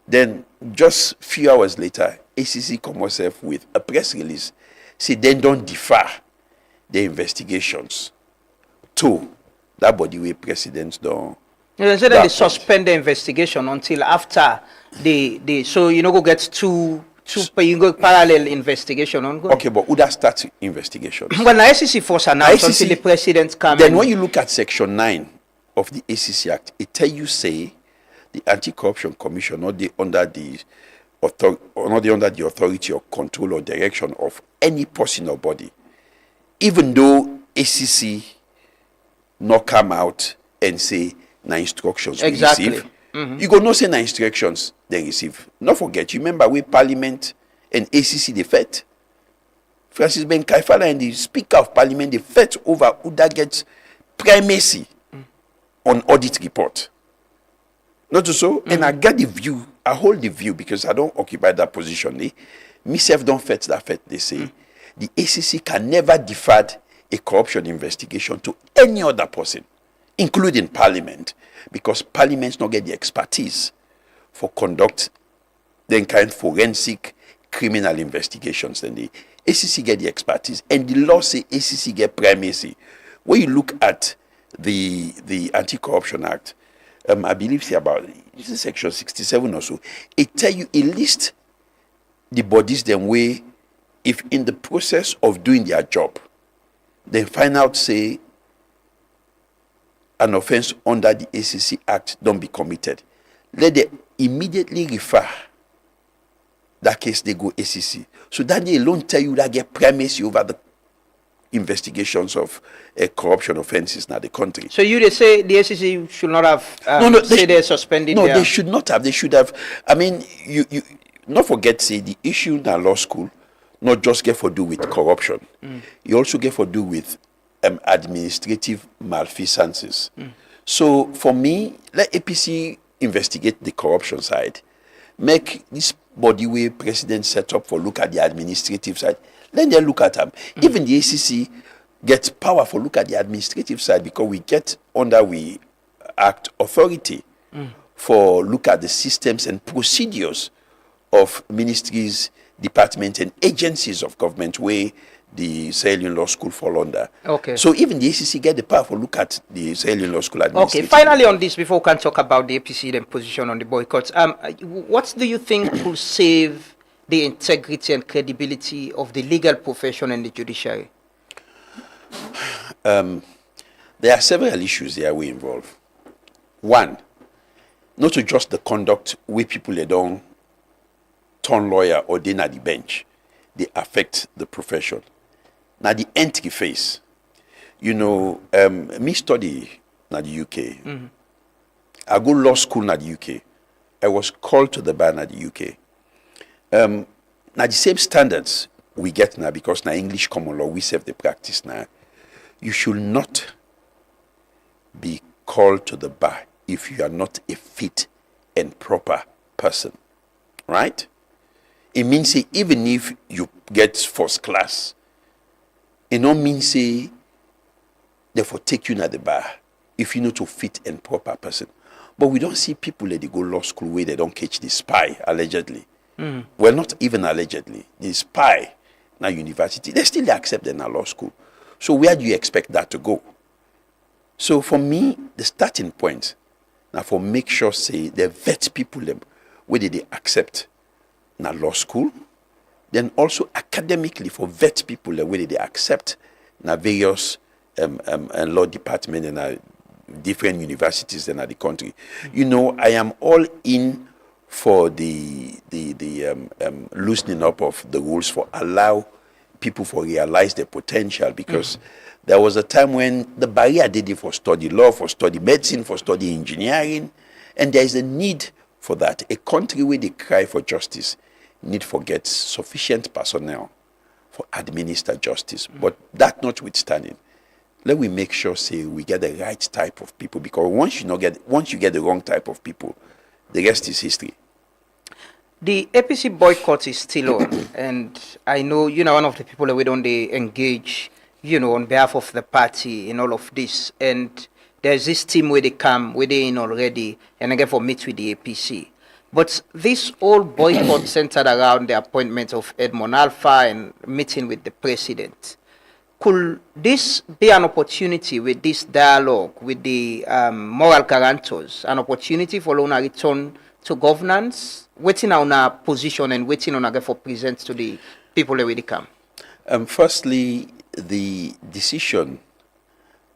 Then just few hours later, ACC come herself with a press release. Say then don't defer the investigations to that body where presidents don't. They said that they suspend the investigation until after so go get two you go parallel investigation ongoing. Okay, but who that starts investigations? When the ACC force announced until the president come. Then when you look at Section 9 of the ACC Act, it tell you say the Anti-Corruption Commission not under the authority or control or direction of any person or body. Even though ACC not come out and say na instructions we receive, you go no say na instructions they receive. Not forget, you remember we Parliament and ACC they fought. Francis Ben Kaifala and the Speaker of Parliament they fought over who that gets primacy on audit report. Not so, and I get the view, I hold the view because I don't occupy that position. Myself don't fetch that fact. They say the ACC can never defer a corruption investigation to any other person, including Parliament, because Parliament not get the expertise for conduct then kind of forensic criminal investigations. Then the ACC get the expertise, and the law say ACC get primacy. When you look at the Anti-Corruption Act, I believe it's about Section 67 or so. It tell you, it list the bodies them way if in the process of doing their job, they find out say an offense under the ACC Act don't be committed. Let them immediately refer that case they go ACC. So that they alone tell you that get primacy over the investigations of corruption offenses in the country. So they say the SEC should not have they're suspending. They should not have. They should have. I mean, you not forget say the issue in our law school not just get for do with corruption. It also get for do with administrative malfeasances. So for me, let APC investigate the corruption side. Make this body way president set up for look at the administrative side. Then they look at them. Even the ACC gets power for look at the administrative side because we get under we act authority for look at the systems and procedures of ministries, departments, and agencies of government where the Sierra Leone Law School fall under. Okay. So even the ACC get the power for look at the Sierra Leone Law School administration. Okay, finally on this, before we can talk about the APC and position on the boycott, what do you think will save the integrity and credibility of the legal profession and the judiciary? There are several issues there we involve. One, not to just the conduct where people they don't turn lawyer or they at the bench, they affect the profession. Now the entry phase, me study in the UK. I go law school in the UK. I was called to the bar in the UK. Now the same standards we get now because now English common law we serve the practice now. You should not be called to the bar if you are not a fit and proper person, right? It means say, even if you get first class, it don't mean say therefore take you at the bar if you're not a fit and proper person. But we don't see people that they go law school where they don't catch the spy allegedly. Well, not even allegedly. The spy now university, they still accept them in law school. So where do you expect that to go? So for me, the starting point now for make sure say they vet people them whether they accept na law school, then also academically for vet people whether they accept na various law department and different universities in the country. I am all in for the loosening up of the rules for allow people for realize their potential because there was a time when the barrier did it for study law, for study medicine, for study engineering, and there is a need for that. A country where they cry for justice need for get sufficient personnel for administer justice. But that notwithstanding, let we make sure say we get the right type of people because once you get the wrong type of people, the rest is history. The APC boycott is still on, and I know one of the people that we don't engage, on behalf of the party in all of this, and there's this team where they come, where they in already, and again for meet with the APC. But this whole boycott centered around the appointment of Edmond Alpha and meeting with the president. Could this be an opportunity with this dialogue with the moral guarantors, an opportunity for Lona return to governance, waiting on our position and waiting on again for present to the people that will come? Firstly, the decision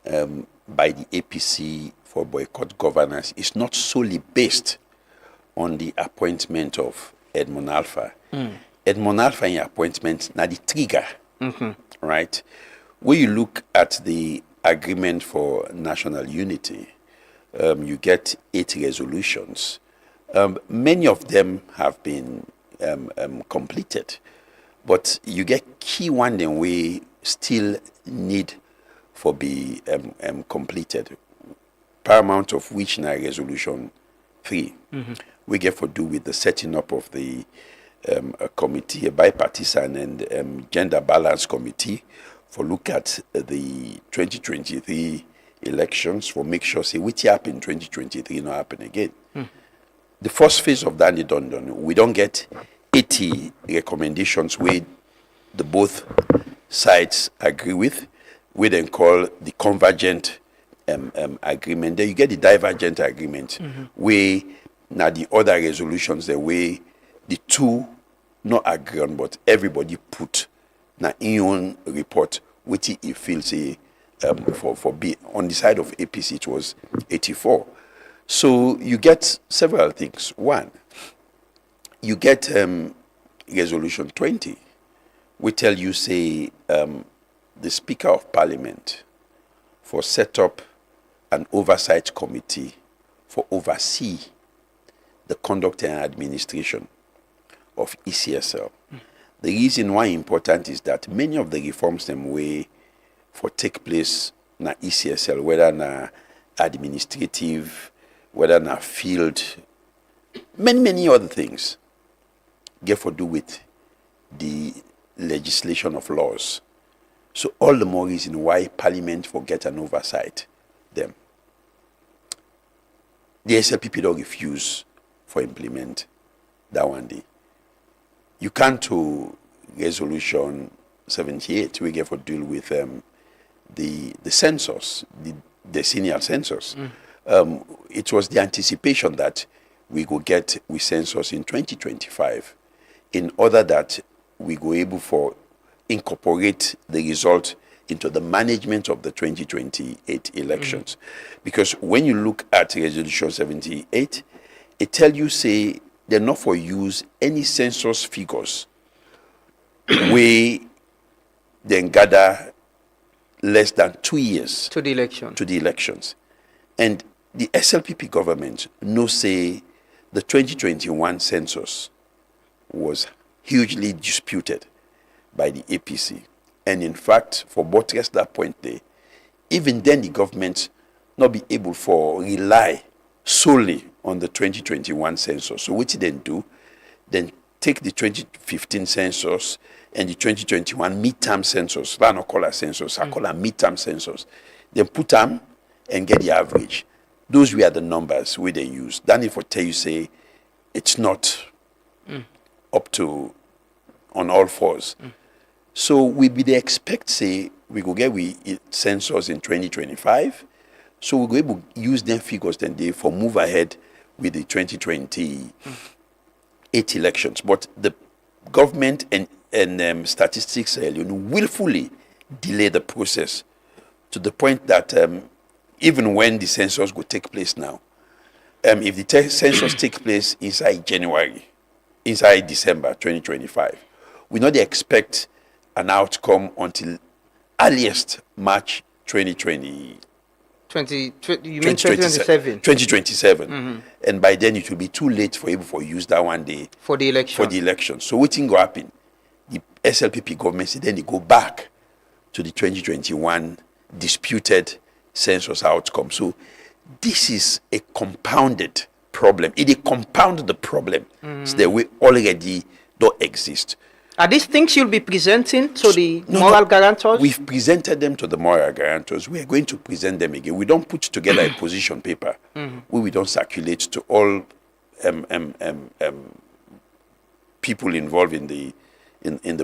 by the APC for boycott governance is not solely based on the appointment of Edmond Alpha. Edmond Alpha in appointment, now the trigger, right? When you look at the agreement for national unity, you get 8 resolutions. Many of them have been completed, but you get key one that we still need for be completed. Paramount of which now resolution 3. We get for do with the setting up of the a committee, a bipartisan and gender balance committee for look at the 2023 elections for make sure say what happened in 2023 not happen again. The first phase of that is done. We don't get 80 recommendations where the both sides agree with. We then call the convergent agreement. Then you get the divergent agreement where now the other resolutions the way the two not agree on, but everybody put now in own report which he feels for be on the side of APC it was 84. So you get several things. One, you get resolution 20. We tell you say the Speaker of Parliament for set up an oversight committee for oversee the conduct and administration of ECSL. The reason why important is that many of the reforms them way for take place na ECSL, whether na administrative, whether na field, many other things, get for do with the legislation of laws. So all the more reason why Parliament forget an oversight them. The SLPP don't refuse for implement that one day. You can't to resolution 78 we get for deal with the census, the decennial census. It was the anticipation that we go get with census in 2025 in order that we go able for incorporate the result into the management of the 2028 elections. Because when you look at resolution 78, it tell you say they're not for use any census figures we then gather less than 2 years to the elections. And the SLPP government no say the 2021 census was hugely disputed by the APC. And in fact, for buttress that point there, even then the government not be able for rely solely on the 2021 census. So what did they do? Then take the 2015 census and the 2021 midterm census. I don't call a census, I call a midterm census. Then put them and get the average. Those were the numbers where they use. Then if I tell you say it's not up to on all fours. So we be the expect say we go get census in 2025. So we go able to use them figures then they for move ahead with the 2028 elections. But the government and statistics willfully delay the process to the point that even when the census will take place now, if the census take place inside December 2025, we not expect an outcome until earliest March 2020. 2027. 2027. And by then it will be too late for use that one day for the election. So what thing go happen? The SLPP government say then they go back to the 2021 disputed census outcome. So this is a compounded problem. It compounded the problem. So that we already don't exist. Are these things you'll be presenting to the moral guarantors? We've presented them to the moral guarantors. We are going to present them again. We don't put together a position paper where we don't circulate to all people involved in the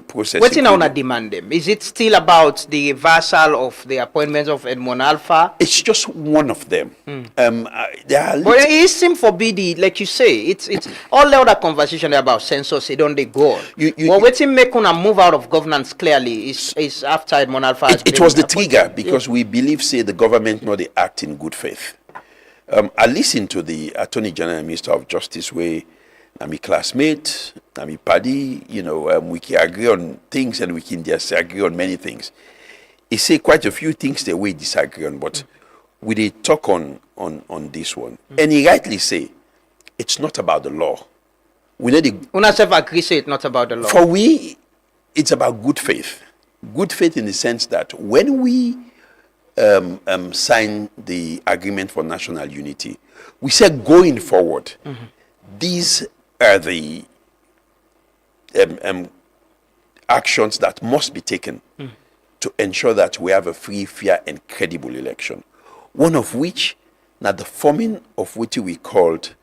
process. What's in our demand them? Is it still about the reversal of the appointments of Edmond Alpha? It's just one of them. But it seems for BD, like you say, it's all the other conversation about census, they don't they go on. But what's in make una move out of governance clearly is after Edmond Alpha. It was the trigger because we believe say the government not they act in good faith. I listened to the Attorney General and Minister of Justice where I'm a classmate, I'm a paddy, we can agree on things and we can disagree on many things. He say quite a few things that we disagree on, but we did talk on this one. And he rightly say, it's not about the law. We need Una self agree say it's not about the law. For we, it's about good faith. Good faith in the sense that when we sign the agreement for national unity, we said going forward, these are the actions that must be taken to ensure that we have a free, fair, and credible election. One of which, now the forming of what we called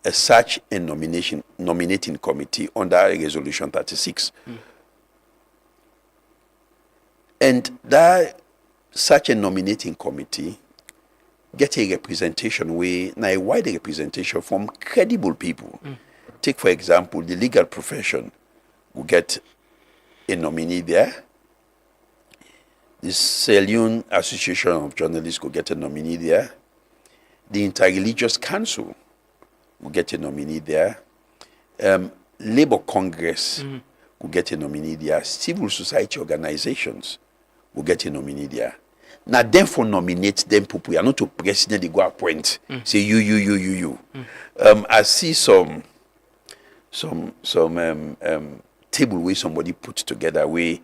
a search and nominating committee under Resolution 36. And that search and nominating committee get a representation a wide representation from credible people. Take, for example, the legal profession will get a nominee there. The Saloon Association of Journalists will get a nominee there. The Interreligious Council will get a nominee there. Labour Congress will get a nominee there. Civil society organizations will get a nominee there. Now, then for nominate them people, we are not to president, they go appoint. Say you. I see some table where somebody put together where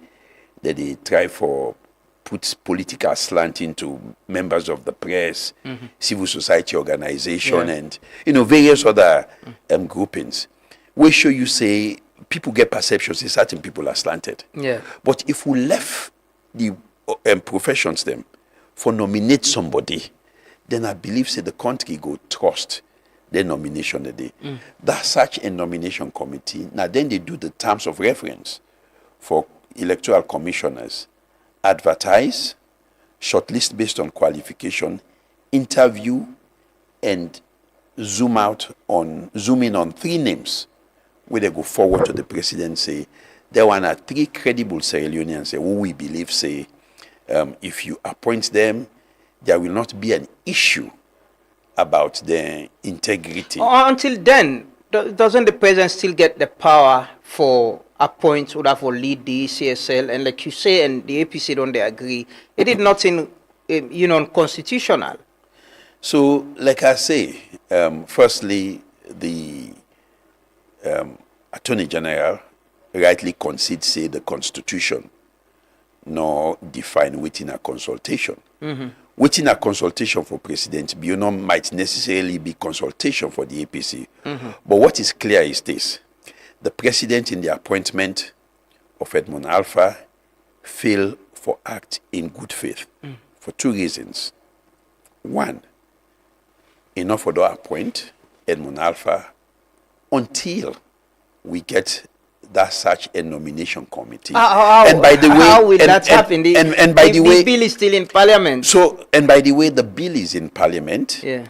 that they try for put political slant into members of the press, civil society organization, and various other groupings. We show you say people get perceptions that certain people are slanted. Yeah. But if we left the professions them for nominate somebody, then I believe say the country go trust the nomination a day. That's such a nomination committee. Now then they do the terms of reference for electoral commissioners, advertise, shortlist based on qualification, interview, and zoom in on 3 names where they go forward to the president, say there are 3 credible Sierra Leoneans who we believe say if you appoint them, there will not be an issue about their integrity. Until then, doesn't the president still get the power for appoint or for lead the CSL? And like you say, and the APC don't they agree, it is nothing, unconstitutional. So, like I say, firstly, the Attorney General rightly concedes, say, the Constitution nor define within a consultation. Within a consultation for President Bionom might necessarily be consultation for the APC. But what is clear is this. The President in the appointment of Edmund Alpha failed for act in good faith for 2 reasons. 1, enough for the appoint Edmund Alpha until we get that such a nomination committee. And by the way, how will that happen? And by the way, the bill is still in Parliament. So, and by the way, the bill is in Parliament. Yeah.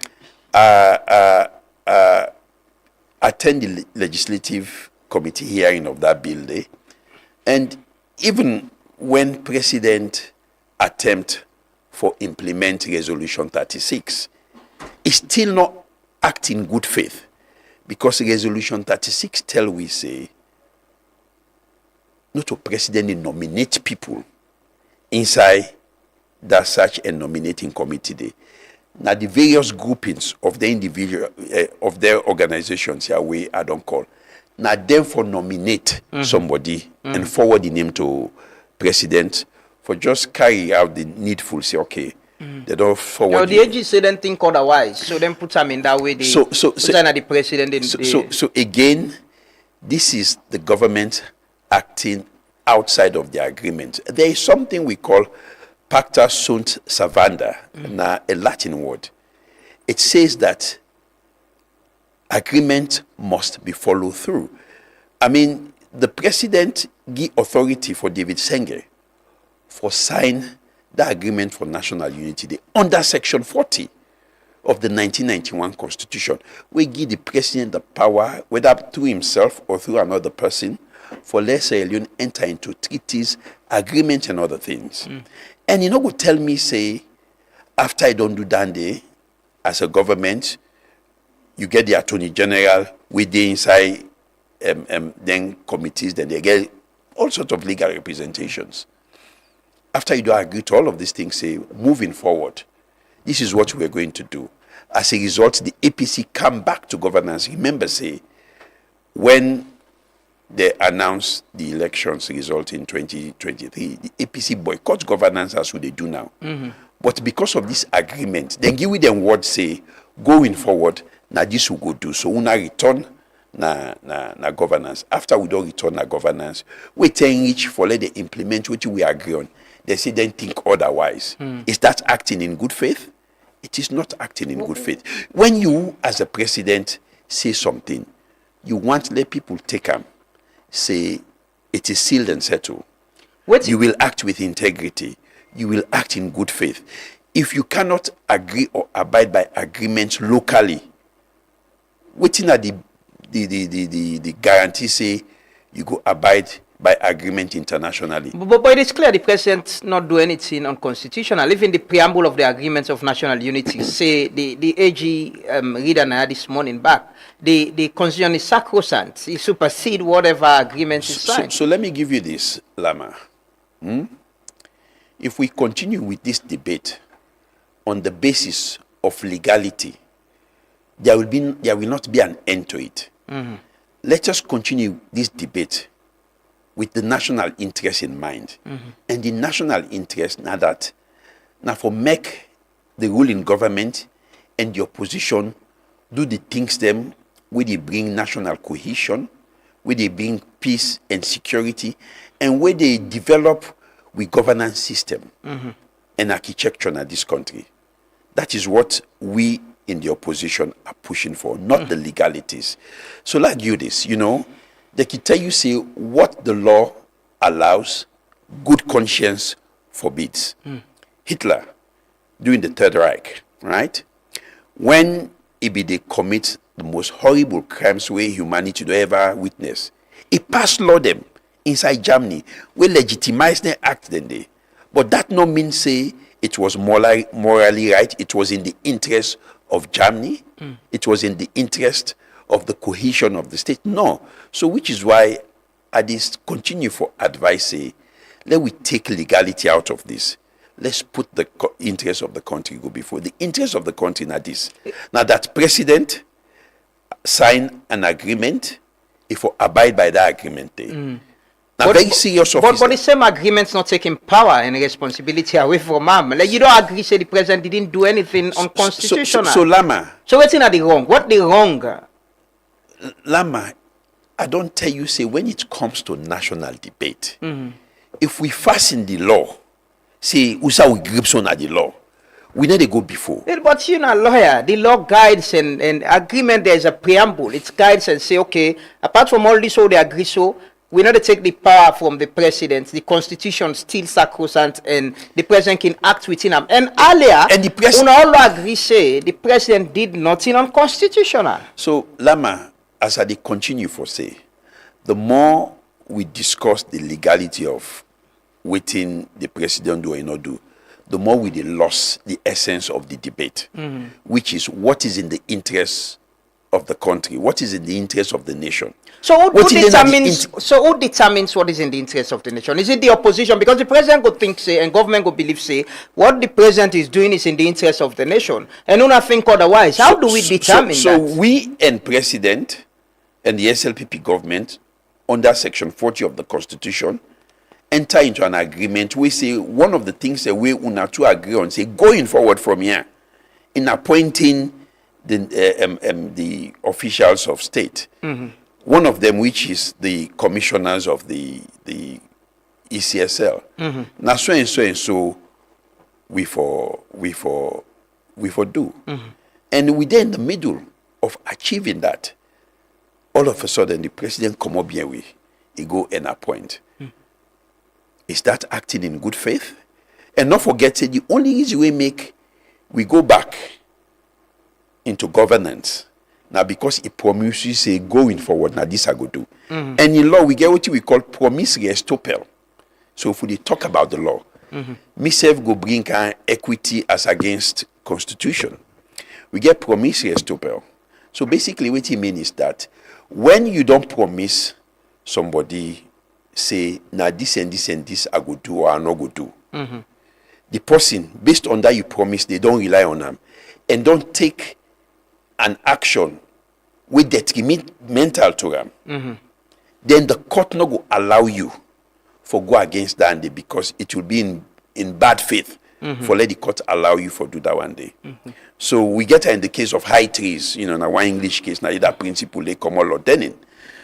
Attend the legislative committee hearing of that bill day, and even when President attempt for implement Resolution 36, it's still not act in good faith, because Resolution 36 tell we say not a president nominate people inside that such a nominating committee day. Now the various groupings of the individual of their organizations here we I don't call. Now them for nominate somebody and forward the name to president for just carry out the needful. Say okay, they don't forward. No, the AG say then think otherwise, so then put them in that way. So the president. So again, this is the government acting outside of the agreement. There is something we call pacta sunt servanda, a Latin word. It says that agreement must be followed through. I mean, the president give authority for David Senge for sign the agreement for national unity under section 40 of the 1991 Constitution. We give the president the power, whether through himself or through another person, for let Sierra Leone enter into treaties, agreements, and other things. And you know, go tell me, say, after I don't do that day, as a government, you get the Attorney General with the inside then committees, then they get all sorts of legal representations. After you do agree to all of these things, say, moving forward, this is what we're going to do. As a result, the APC come back to governance. Remember, say, when they announced the elections result in 2023, the APC boycott governance as what they do now. But because of this agreement, then give them word say, going forward, now this will go do. So we return na governance. After we don't return na governance, we take each for let they implement what we agree on. They say then think otherwise. Is that acting in good faith? It is not acting in good faith. When you, as a president, say something, you want to let people take them. Say it is sealed and settled. You will act with integrity. You will act in good faith. If you cannot agree or abide by agreements locally, waiting at the guarantee say you go abide by agreement internationally. But it is clear the president not do anything unconstitutional. Even the preamble of the agreements of national unity say the AG reader this morning back. The constitution is sacrosanct. It supersedes whatever agreement is signed. So let me give you this, Lama. If we continue with this debate on the basis of legality, there will not be an end to it. Let us continue this debate with the national interest in mind. And the national interest now for make the ruling government and the opposition do the things them where they bring national cohesion, where they bring peace and security, and where they develop with governance system and architecture in this country. That is what we in the opposition are pushing for, not the legalities. So like you this, they can tell you, say, what the law allows, good conscience forbids. Hitler, during the Third Reich, right? When they commit the most horrible crimes where humanity do ever witness, he passed law them inside Germany, we legitimize the act then they. But that no mean say it was morally right. It was in the interest of Germany. It was in the interest of the cohesion of the state. No. So which is why I just continue for advice, say, let we take legality out of this. Let's put the interest of the country go before. The interest of the country now this. Now that president sign an agreement, if we abide by that agreement, now very serious officer. But the same agreement's not taking power and responsibility away from him. Like you don't agree, say the president didn't do anything unconstitutional. So Lama. So what's in the wrong? What the wrong? Lama, I don't tell you, say, when it comes to national debate, if we fasten the law, say, usa we grips on the law, we need to go before. But you're not a lawyer. The law guides and agreement, there's a preamble. It guides and say, okay, apart from all this, all they agree so, we need to take the power from the president. The constitution still sacrosanct and the president can act within them. And earlier, and the president, all agree say, the president did nothing unconstitutional. So, Lama, as I continue for say, the more we discuss the legality of waiting the president do or not do, the more we lost the essence of the debate, which is what is in the interest of the country, what is in the interest of the nation. So who determines what is in the interest of the nation? Is it the opposition? Because the president could think, say, and government could believe, say, what the president is doing is in the interest of the nation. And do not think otherwise. How do we determine that? So we and president and the SLPP government, under section 40 of the constitution, enter into an agreement. We say one of the things that we to agree on, say, going forward from here, in appointing the officials of state. One of them, which is the commissioners of the ECSL. Now so and so we for do. And we then in the middle of achieving that, all of a sudden the president come up here with he go and appoint. Is that acting in good faith? And not forget the only easy way we go back into governance. Now, because it promises say going forward, now this I go do. And in law, we get what we call promissory estoppel. So if we talk about the law, myself go bring equity as against constitution. We get promissory estoppel. So basically what it means is that when you don't promise somebody, say, now this and this and this I go do or I not go do, the person, based on that you promise, they don't rely on them and don't take an action with detrimental to them, then the court not go allow you for go against that one day because it will be in bad faith for let the court allow you for do that one day. So we get in the case of high trees, now one English case, now that principle they come all ordaining.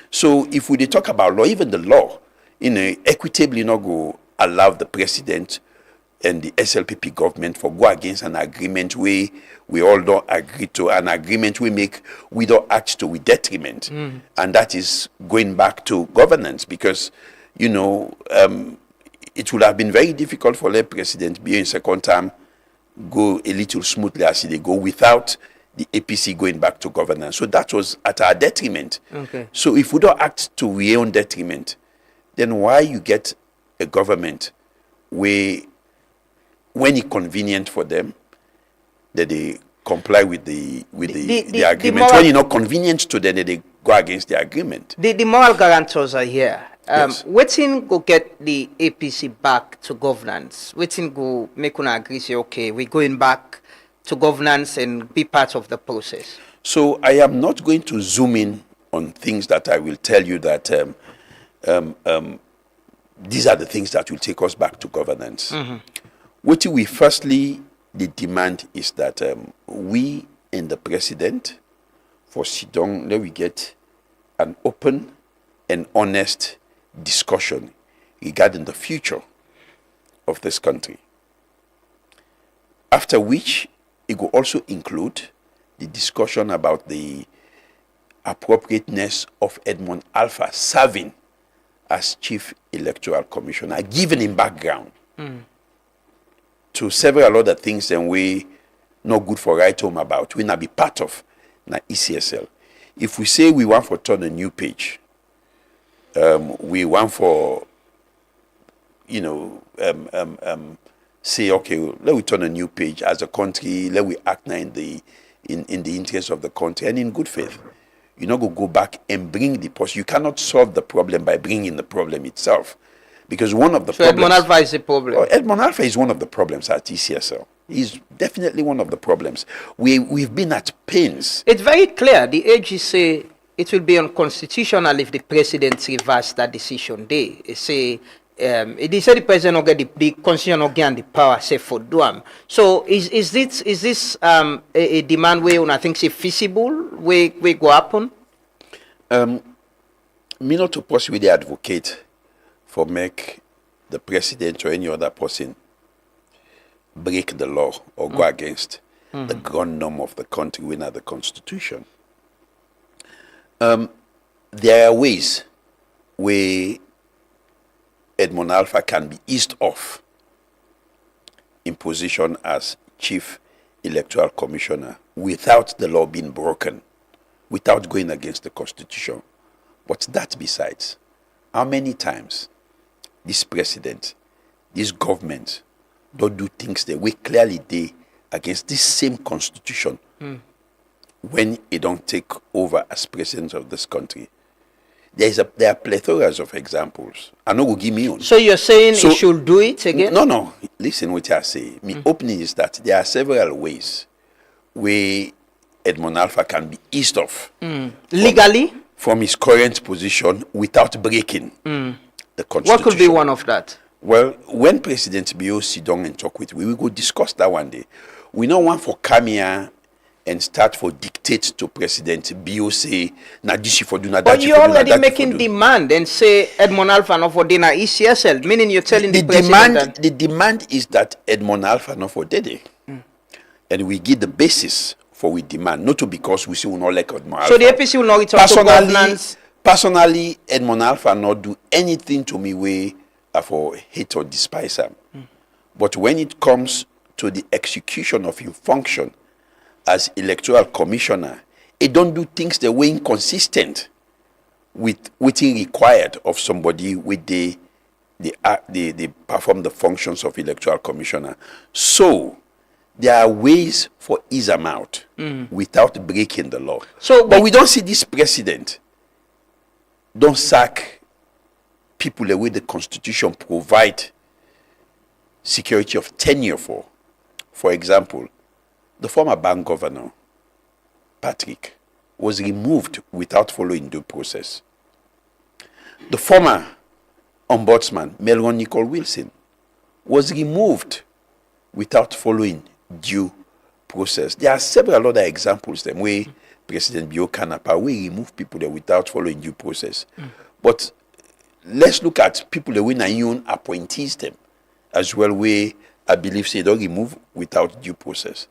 So if we talk about law, even the law, equitably not go allow the president and the SLPP government for go against an agreement where we all don't agree to, an agreement we don't act to with detriment. And that is going back to governance because, it would have been very difficult for the president being second term go a little smoothly as they go without the APC going back to governance. So that was at our detriment. Okay. So if we don't act to our own detriment, then why you get a government where when it's convenient for them, that they comply with the agreement. When it's not convenient to them, that they go against the agreement. The moral guarantors are here. Yes. Waiting go get the APC back to governance. Waiting go make una agree say okay, we're going back to governance and be part of the process. So I am not going to zoom in on things that I will tell you that these are the things that will take us back to governance. What we firstly the demand is that we and the president for Sidong, let we get an open and honest discussion regarding the future of this country. After which, it will also include the discussion about the appropriateness of Edmond Alpha serving as Chief Electoral Commissioner, given him background to several other things and we not good for write home about. We not be part of na ECSL. If we say we want for turn a new page, we want for say okay, let we turn a new page as a country. Let we act now in the interest of the country and in good faith. You not go back and bring the person. You cannot solve the problem by bringing the problem itself, because one of the problems. Edmond Alpha is a problem. Oh, Edmond Alpha is one of the problems at ECSL. He's definitely one of the problems. We've been at pains. It's very clear. The AG say it will be unconstitutional if the president reverse that decision. They say they say the president will get the constitution will get the power say for do. So is this a demand where I think say feasible we go happen? Me not to possibly advocate for make the president or any other person break the law or go against the ground norm of the country within the constitution. There are ways where Edmond Alpha can be eased off in position as Chief Electoral Commissioner without the law being broken, without going against the constitution. But that besides, how many times this president, this government don't do things the way clearly they against this same constitution when it don't take over as president of this country? There are plethoras of examples. I know will give me one. So you're saying he should do it again? No. Listen what I say. My opening is that there are several ways where Edmond Alpha can be eased off legally from his current position without breaking the constitution. What could be one of that? Well, when President Bio sit down and talk with, we will go discuss that one day. We don't want for come here and start for dictate to President Bio say na this for do na that. But you're already making demand and say Edmond Alpha no for dinner ECSL, meaning you're telling the president the demand is that Edmond Alpha no for dede. And we give the basis for we demand, not to because we say we not like Edmond Alpha. So the APC will not return to governance. Personally, Edmond Alpha not do anything to me way for hate or despise him. But when it comes to the execution of his function as electoral commissioner, it don't do things the way inconsistent with what is required of somebody with they perform the functions of electoral commissioner. So there are ways for ease them out without breaking the law. So, but we don't see this president don't sack people the way the constitution provide security of tenure for. For example, the former bank governor, Patrick, was removed without following due process. The former ombudsman, Melron Nicole Wilson, was removed without following due process. There are several other examples them where President Bio Kanapa we remove people there without following due process. But let's look at people that when Nayun appointees them as well, where I believe say don't remove without due process.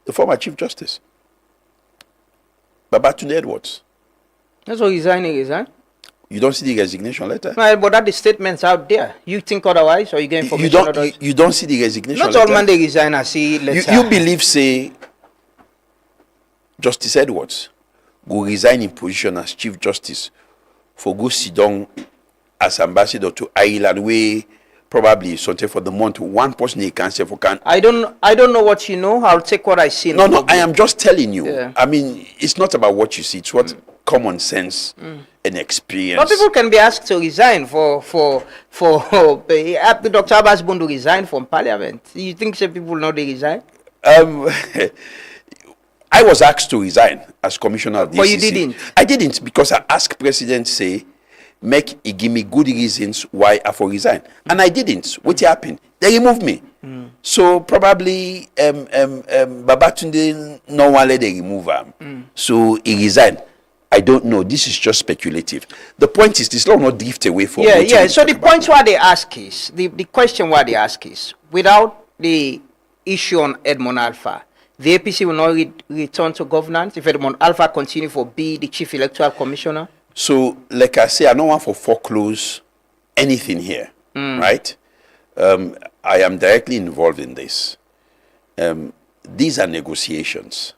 The former Chief Justice, Babatunde Edwards. That's what resigning is, huh? You don't see the resignation letter? No, but that the statement's out there. You think otherwise, or you get information you don't see the resignation letter? Not all man they resign, I see letter. You believe, say, Justice Edwards go resign in position as Chief Justice for go sit down as ambassador to Ireland, where probably something for the month one person he can say for can. I don't know what you know. I'll take what I see. No, I am just telling you. Yeah. I mean, it's not about what you see. It's what common sense and experience. But people can be asked to resign for Dr. Abbas Boone to resign from Parliament. You think some people know they resign? I was asked to resign as commissioner of the But you didn't. I didn't because I asked President say make he give me good reasons why I for resign. And I didn't. What happened? They removed me. So probably Babatunde no one let they remove him. So he resigned. I don't know. This is just speculative. The point is, this law not drift away from. Yeah. So the point why they ask is the question why they ask is, without the issue on Edmond Alpha, the APC will not return to governance if Edmond Alpha continue for be the chief electoral commissioner. So, like I say, I don't want to foreclose anything here, right? I am directly involved in this. These are negotiations.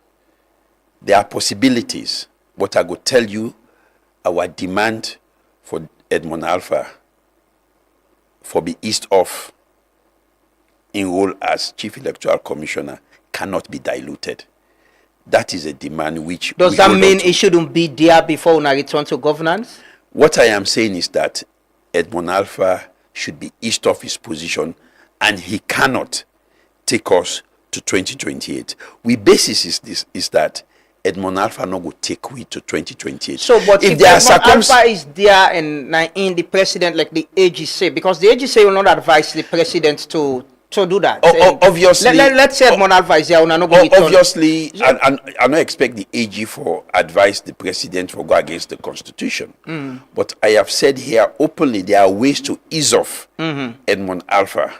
There are possibilities. But I go tell you, our demand for Edmond Alpha for be eased off in role as chief electoral commissioner cannot be diluted. That is a demand which... Does that mean it shouldn't be there before we return to governance? What I am saying is that Edmond Alpha should be eased off his position, and he cannot take us to 2028. We basis is that Edmond Alpha not go take we to 2028. So, but if Edmond Alpha is there and in the president, like the AG say, because the AG say will not advise the president to do that. Obviously, let's say Edmond Alpha is there. Obviously, I don't expect the AG for advise the president for go against the constitution. But I have said here openly, there are ways to ease off Edmond Alpha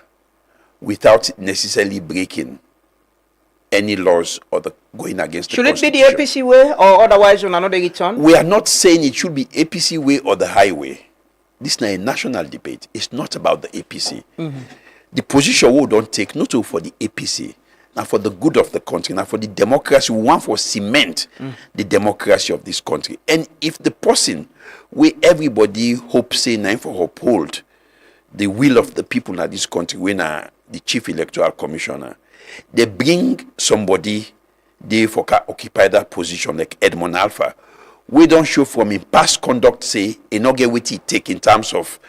without necessarily breaking any laws or going against the constitution. Should it be the APC way, or otherwise we not return? We are not saying it should be APC way or the highway. This is not a national debate. It's not about the APC. The position we don't take, not only for the APC, now for the good of the country, now for the democracy, we want for cement the democracy of this country. And if the person where everybody hopes say now for uphold the will of the people in this country, when the chief electoral commissioner, they bring somebody they for occupy that position like Edmond Alpha, we don't show from him past conduct say he not get what he take in terms of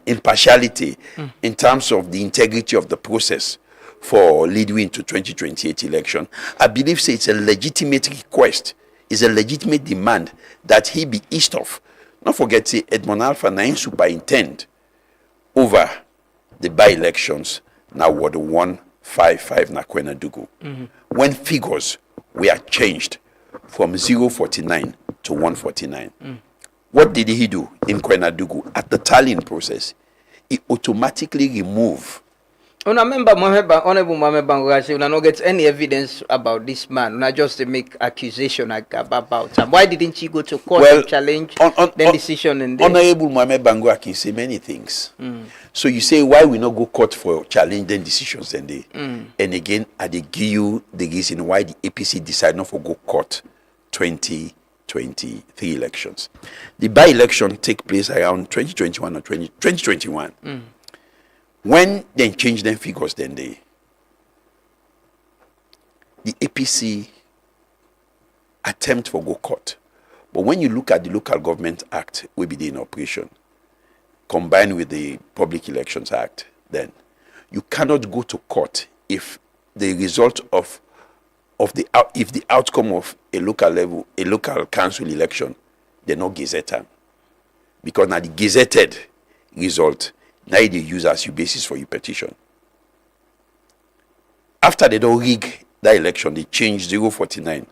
impartiality, in terms of the integrity of the process for leading into 2028 election. I believe say it's a legitimate request, it's a legitimate demand that he be eased off. Not forget say Edmond Alpha na superintend over the by-elections now Ward 155 na Kwenadugu. When figures were changed from 049 to 149. What did he do in Kwenadugu? At the tallying process, he automatically removed. Honorable Mohamed Bangorazi, we not get any evidence about this man. Not just to make accusation about him. Why didn't he go to court and challenge the decision? Honorable Mohamed Bangorazi can say many things. So you say, why we not go court for challenging decisions? And again, I give you the reason why the APC decided not to go court 2023 elections. The by-election take place around 2021 or 2021. When they change them figures, then the APC attempt for go court. But when you look at the Local Government Act, will be in operation, combined with the Public Elections Act, then you cannot go to court if the result of the outcome of a local council election, they're not gazetted. Because now the gazetted result, now they use as your basis for your petition. After they don't rig that election, they change 049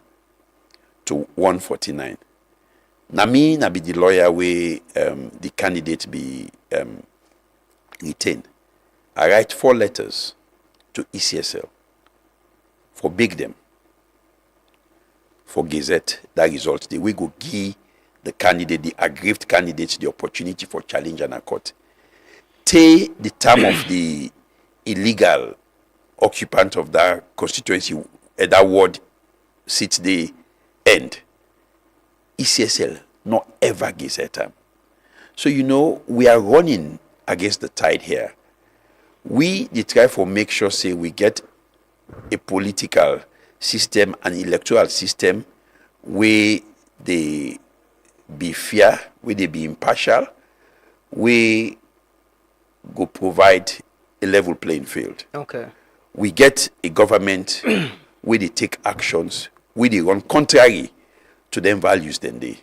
to 149. Now me, na be the lawyer where the candidate be retained. I write 4 letters to ECSL for beg them for gazette that result. They will go give the candidate, the aggrieved candidate, the opportunity for challenge and a court. Take the term of the illegal occupant of that constituency, that ward sits the end. ECSL not ever gazette them. So we are running against the tide here. We try for make sure say we get a political system, an electoral system where they be fair, where they be impartial, where go provide a level playing field. Okay. We get a government where they take actions, where they run contrary to them values then they.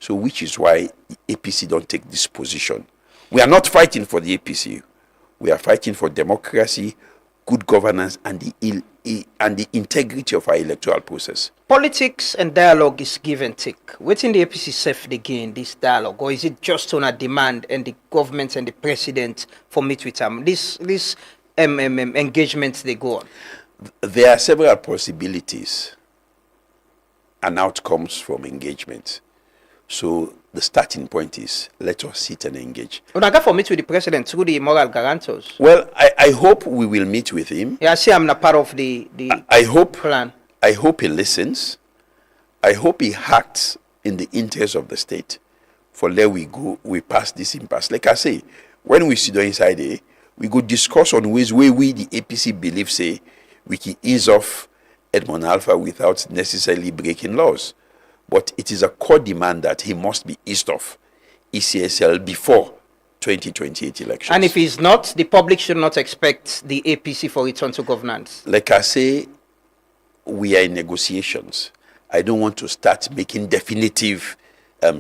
So which is why the APC don't take this position. We are not fighting for the APC. We are fighting for democracy, good governance, and the integrity of our electoral process. Politics and dialogue is give and take. What's in the APC safe again, this dialogue, or is it just on a demand and the government and the president for meet with them? This engagements they go on. There are several possibilities and outcomes from engagement. So the starting point is let us sit and engage. When I got for meet with the president through the moral guarantors. Well, I hope we will meet with him. Yeah, I see I'm not part of the plan. I hope he listens. I hope he acts in the interest of the state. For there we go, we pass this impasse. Like I say, when we sit down inside there, we go discuss on ways where we, the APC, believe, say, we can ease off Edmond Alpha without necessarily breaking laws. But it is a core demand that he must be eased off ECSL before 2028 elections. And if he's not, the public should not expect the APC for return to governance. Like I say, we are in negotiations. I don't want to start making definitive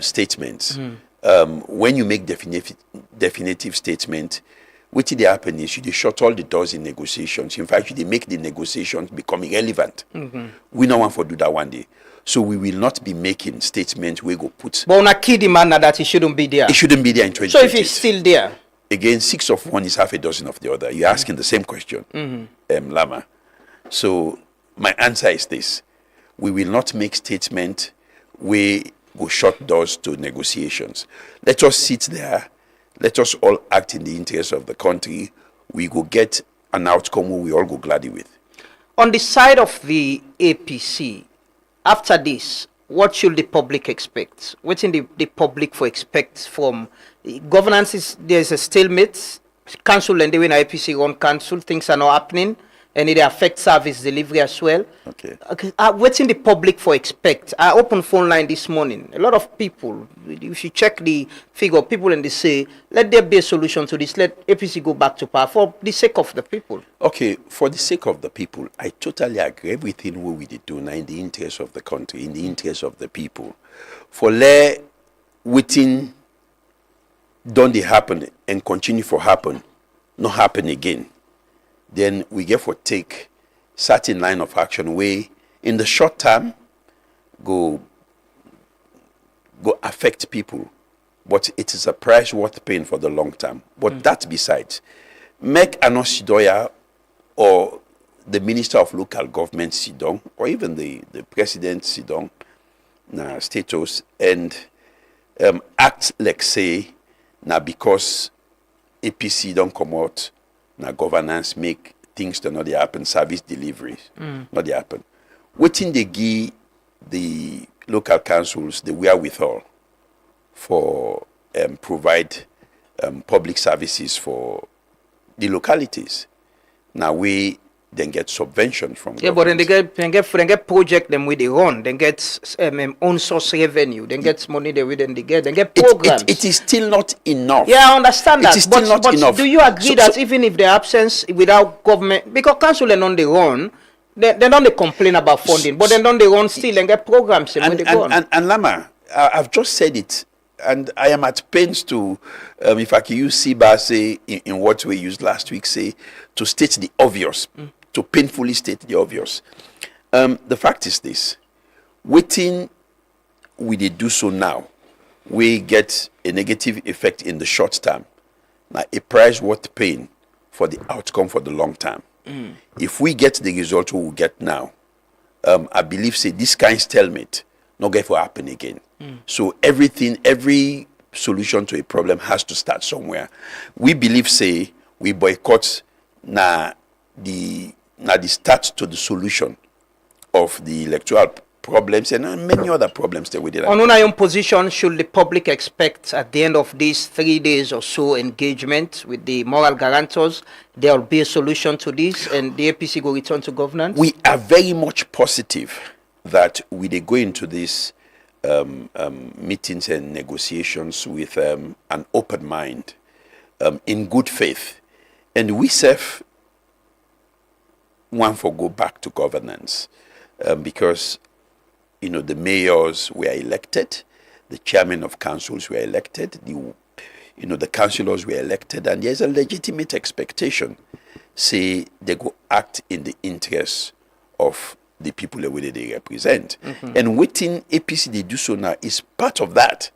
statements. When you make definitive statement, what they happen is you shut all the doors in negotiations. In fact, you make the negotiations become irrelevant. We don't want to do that one day. So we will not be making statements we go put. But on a key demand that he shouldn't be there. He shouldn't be there in 2028. So if he's still there? Again, 6 of one is half a dozen of the other. You're asking the same question, Lama. So my answer is this. We will not make statement we go shut doors to negotiations. Let us sit there. Let us all act in the interest of the country. We go get an outcome we all go gladly with. On the side of the APC, after this, what should the public expect? What's in the public for expect from governance? There's a stalemate. Council and the way APC run council, things are not happening, and it affects service delivery as well. Okay. What's in the public for expect? I opened phone line this morning. A lot of people, if you check the figure, people and they say, let there be a solution to this. Let APC go back to power for the sake of the people. Okay, for the sake of the people, I totally agree. Everything what we did do now in the interest of the country, in the interest of the people. For let waiting don't they happen and continue for happen, not happen again. Then we get for take certain line of action where in the short term go affect people, but it is a price worth paying for the long term. But that besides, make Anosidoya or the Minister of Local Government sit down, or even the President sit down, status, and act like say, now because APC don't come out, now governance make things to not happen, service deliveries not happen. Waiting they give the local councils the wherewithal for provide public services for the localities. Now we then get subvention from but then they get project them with they run, then get own source revenue, then get money they with them they get programs. It is still not enough. Yeah, I understand that. It is still not enough. Do you agree that even if the absence without government, because council and on the run, they don't complain about funding, but then on the run still and get programs and Lama, I've just said it. And I am at pains to, if I can use Siba say in what we used last week, say to state the obvious, to painfully state the obvious. The fact is this: waiting, we did do so now, we get a negative effect in the short term, now a price worth paying for the outcome for the long term. If we get the result we will get now, I believe say this kind of stalemate not going to happen again. So every solution to a problem has to start somewhere. We believe say we boycott the start to the solution of the electoral problems and many other problems that we did. On your own position, should the public expect at the end of these 3 days or so engagement with the moral guarantors, there will be a solution to this and the APC will return to governance? We are very much positive that we they go into this meetings and negotiations with an open mind, in good faith, and we self want to go back to governance, because the mayors were elected, the chairman of councils were elected, the councillors were elected, and there's a legitimate expectation, say they go act in the interests of the people that they represent. And within APC, they do so now is part of that,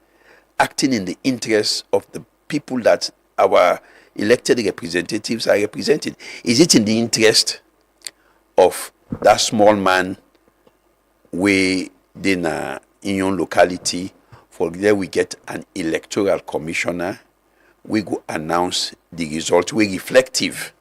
acting in the interests of the people that our elected representatives are represented. Is it in the interest of that small man where in your locality, for there we get an electoral commissioner, we go announce the result, we reflective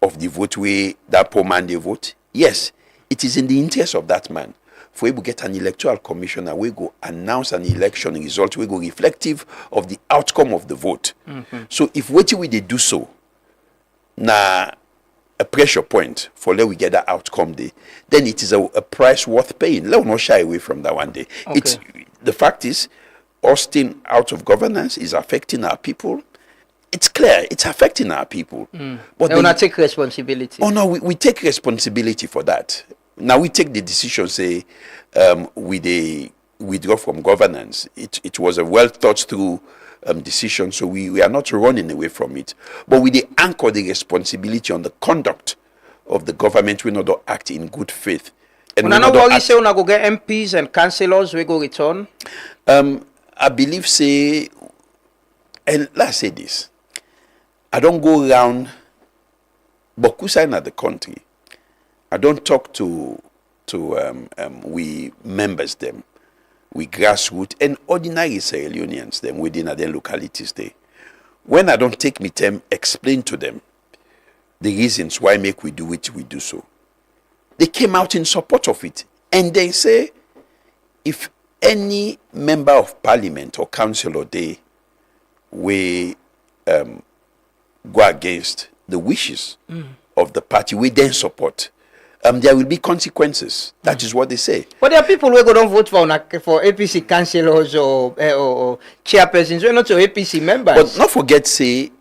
of the vote where that poor man they vote? Yes, it is in the interest of that man. For we get an electoral commissioner, we go announce an election result, we go reflective of the outcome of the vote. So if what we they do so, now a pressure point for let we get that outcome day, then it is a price worth paying. Let us not shy away from that one day. Okay. The fact is, us staying out of governance is affecting our people. It's clear, it's affecting our people. But they will not take responsibility. Oh no, we take responsibility for that. Now we take the decision, say, we withdraw from governance. It was a well thought through decision, so we are not running away from it. But we anchor the responsibility on the conduct of the government. We not act in good faith. And we not worry, say, we go get MPs and councillors, we go return. I believe, say, and let's say this. I don't go around Bokusai at the country. I don't talk to we members them, we grassroots and ordinary Sierra Leoneans them within their localities there. When I don't take me time, explain to them the reasons why make we do it, we do so. They came out in support of it, and they say, if any member of parliament or council or they we go against the wishes of the party we then support, there will be consequences. That is what they say. But there are people who don't vote for APC councillors or chairpersons who are not APC members. But not forget, say,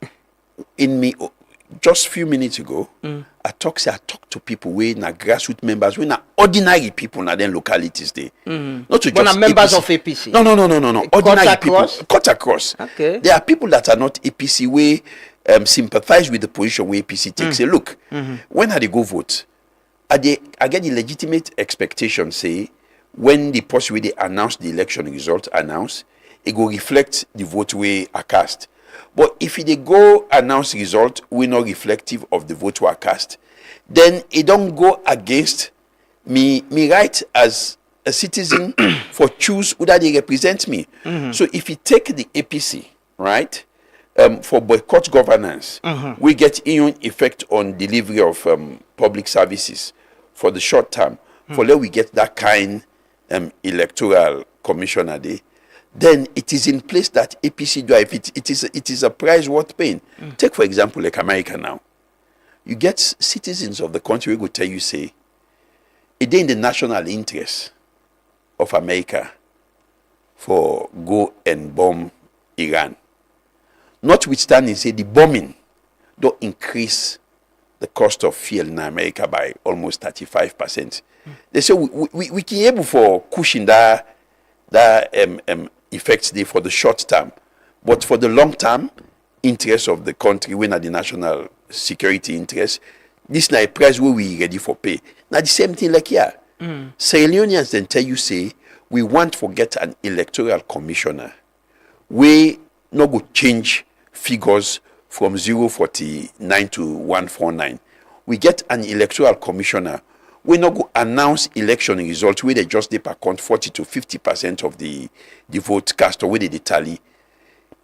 just a few minutes ago, I talk to people who are grassroots members, who are ordinary people in their localities there. Not to just members of APC. No. Ordinary people. Cut across. Okay. There are people that are not APC who sympathize with the position where APC takes. Say, look, when they go vote, I get the legitimate expectation, say, when the post where they announce the election result it will reflect the vote we are cast. But if they go announce result, we not reflective of the vote we are cast, then it don't go against me right as a citizen for choose who that they represent me. So if you take the APC, right, for boycott governance, we get immune effect on delivery of public services for the short term. For let we get that kind electoral commissioner day, then it is in place that APC drive. It is a price worth paying. Take for example like America now. You get citizens of the country who will tell you, say, it is in the national interest of America for go and bomb Iran. Notwithstanding, say, the bombing don't increase the cost of fuel in America by almost 35%. They say we can able for cushion that effects there for the short term, but for the long term interest of the country, when at the national security interest, this is a price where we ready for pay. Now the same thing like here. Sierra Leoneans then tell you, say, we want to get an electoral commissioner. We not go change figures from 049 to 149. We get an electoral commissioner. We not go announce election results where they just dip account 40 to 50% of the vote cast or where they tally.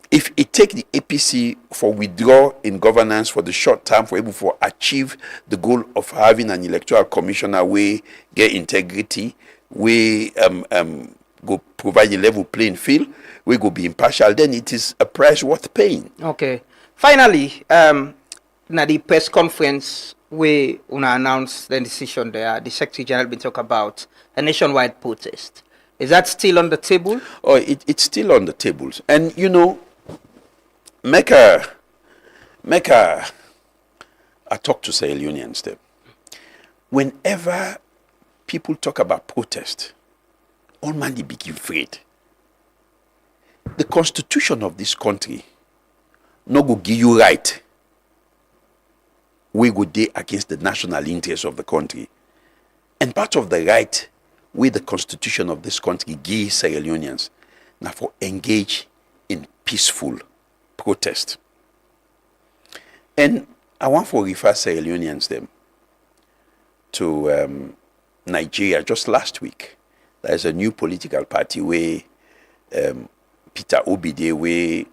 If it take the APC for withdraw in governance for the short term for able to achieve the goal of having an electoral commissioner where get integrity, we go provide a level playing field, we go be impartial, then it is a price worth paying. Okay. Finally, na the press conference we announced the decision there, the Secretary General been talk about a nationwide protest. Is that still on the table? Oh, it's still on the tables. And you know, make a I talk to Sierra Leoneans them. Whenever people talk about protest, all man they begin afraid. the constitution of this country no go give you right we go dey against the national interest of the country. And part of the right with the constitution of this country give Sierra Leoneans now for engage in peaceful protest. And I want to refer Sierra Leoneans them to Nigeria just last week. There's a new political party where Peter Obide, where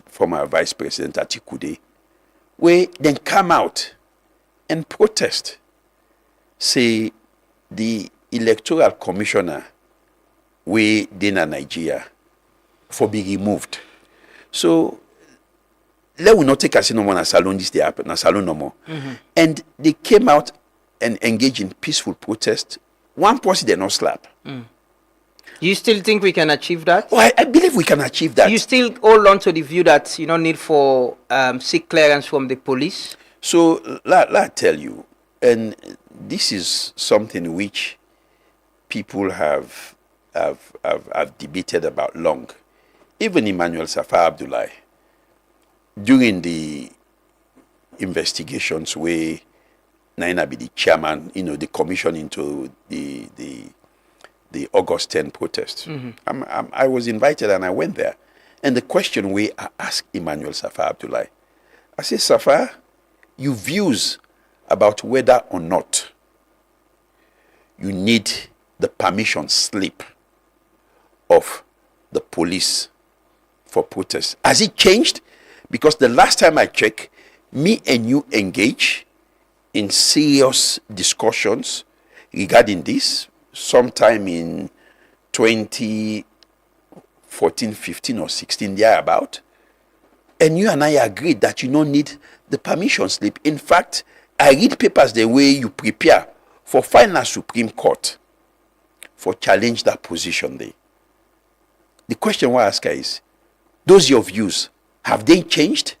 former Vice President Atikude, where then come out and protest, say the Electoral Commissioner where in Nigeria for be removed. So let we not take us in no more na salon this day happen, na salon no more. And they came out and engaged in peaceful protest. One person they not slap. You still think we can achieve that? Well, I believe we can achieve that. You still hold on to the view that you don't need for seek clearance from the police? So let I tell you, and this is something which people have debated about long. Even Emmanuel Safar Abdullahi, during the investigations where Naina be the chairman, the commission into the August 10 protest. I was invited and I went there. And the question where I asked Emmanuel Safar Abdullahi, I said, Safar, your views about whether or not you need the permission slip of the police for protest. Has it changed? Because the last time I checked, me and you engage in serious discussions regarding this sometime in 2014, 15 or 16 thereabout. And you and I agreed that you don't need the permission slip. In fact, I read papers the way you prepare for final Supreme Court for challenge that position there. The question I ask is, those your views, have they changed?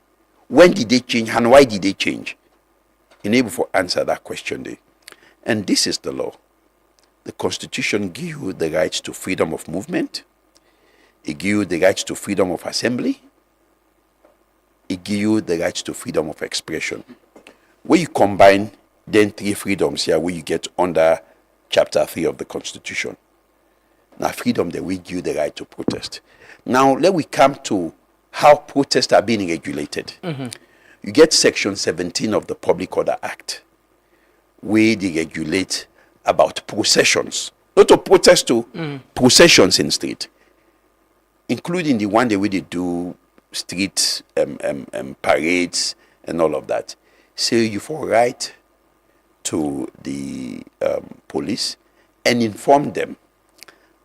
When did they change and why did they change? Enable for answer that question there. And this is the law. The Constitution gives you the rights to freedom of movement. It gives you the rights to freedom of assembly. It gives you the rights to freedom of expression. Where you combine then three freedoms here, where you get under Chapter 3 of the Constitution. Now, freedom that we give you the right to protest. Now, let we come to how protests are being regulated. You get Section 17 of the Public Order Act, where they regulate about processions. Not to protest to processions in street, including the one that way they do street parades and all of that. So you for right to the police and inform them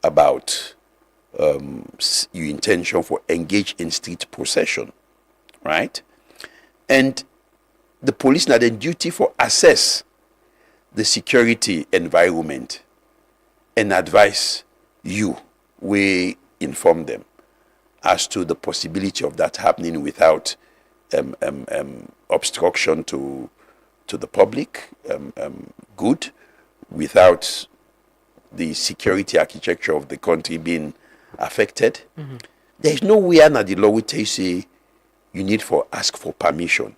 about your intention for engage in street procession, right? And the police now then duty for assess the security environment and advise you, we inform them as to the possibility of that happening without obstruction to the public good, without the security architecture of the country being affected. There is nowhere in the law which say you need for ask for permission.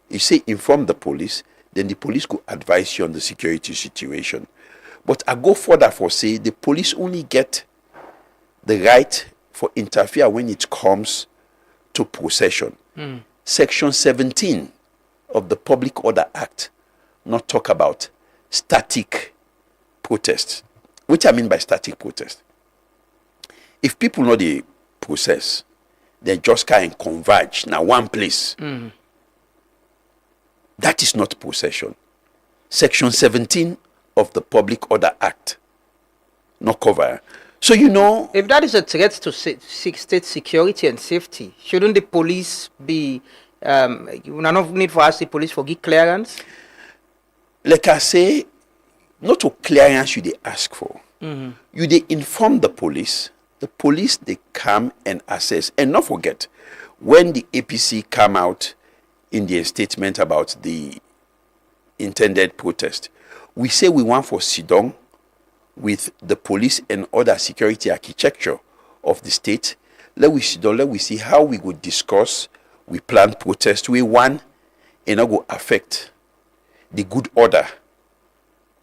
You say inform the police, then the police could advise you on the security situation. But I go further for say the police only get the right for interfere when it comes to procession. Section 17 of the Public Order Act not talk about static protest. Which I mean by static protest. If people know the process, they just kind of converge now one place. That is not procession. Section 17 of the Public Order Act not cover. So if that is a threat to state security and safety, shouldn't the police be? You not need for us the police for give clearance. Like I say, not to clearance you they ask for. You they inform the police. The police they come and assess. And not forget, when the APC come out in their statement about the intended protest, we say we want for sit-down with the police and other security architecture of the state let we sit down, let we see how we go discuss, we plan protest. We one, it not go affect the good order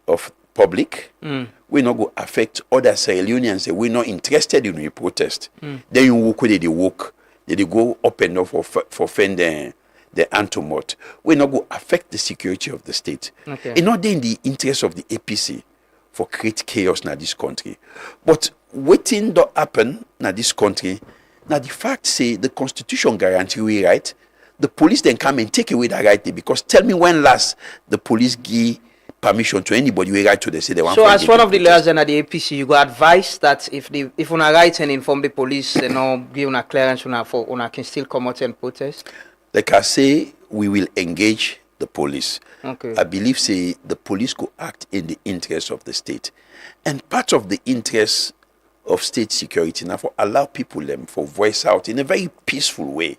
of public. We not go affect other Sierra Leoneans. We're not interested in a protest. Then you walk where they walk, they go up and down for fend the antomot. We not go affect the security of the state. Okay. It's not in the interest of the APC for create chaos in this country. But waiting to happen in this country, now the fact say the constitution guarantee we right, the police then come and take away that right there. Because tell me when last the police give permission to anybody we right to they say they want. So as one of the lawyers in the APC, you got advice that if una write and inform the police, you know, give una clearance for una can still come out and protest. Like I say, we will engage the police. Okay. I believe say the police could act in the interest of the state, and part of the interest of state security now for allow people them for voice out in a very peaceful way,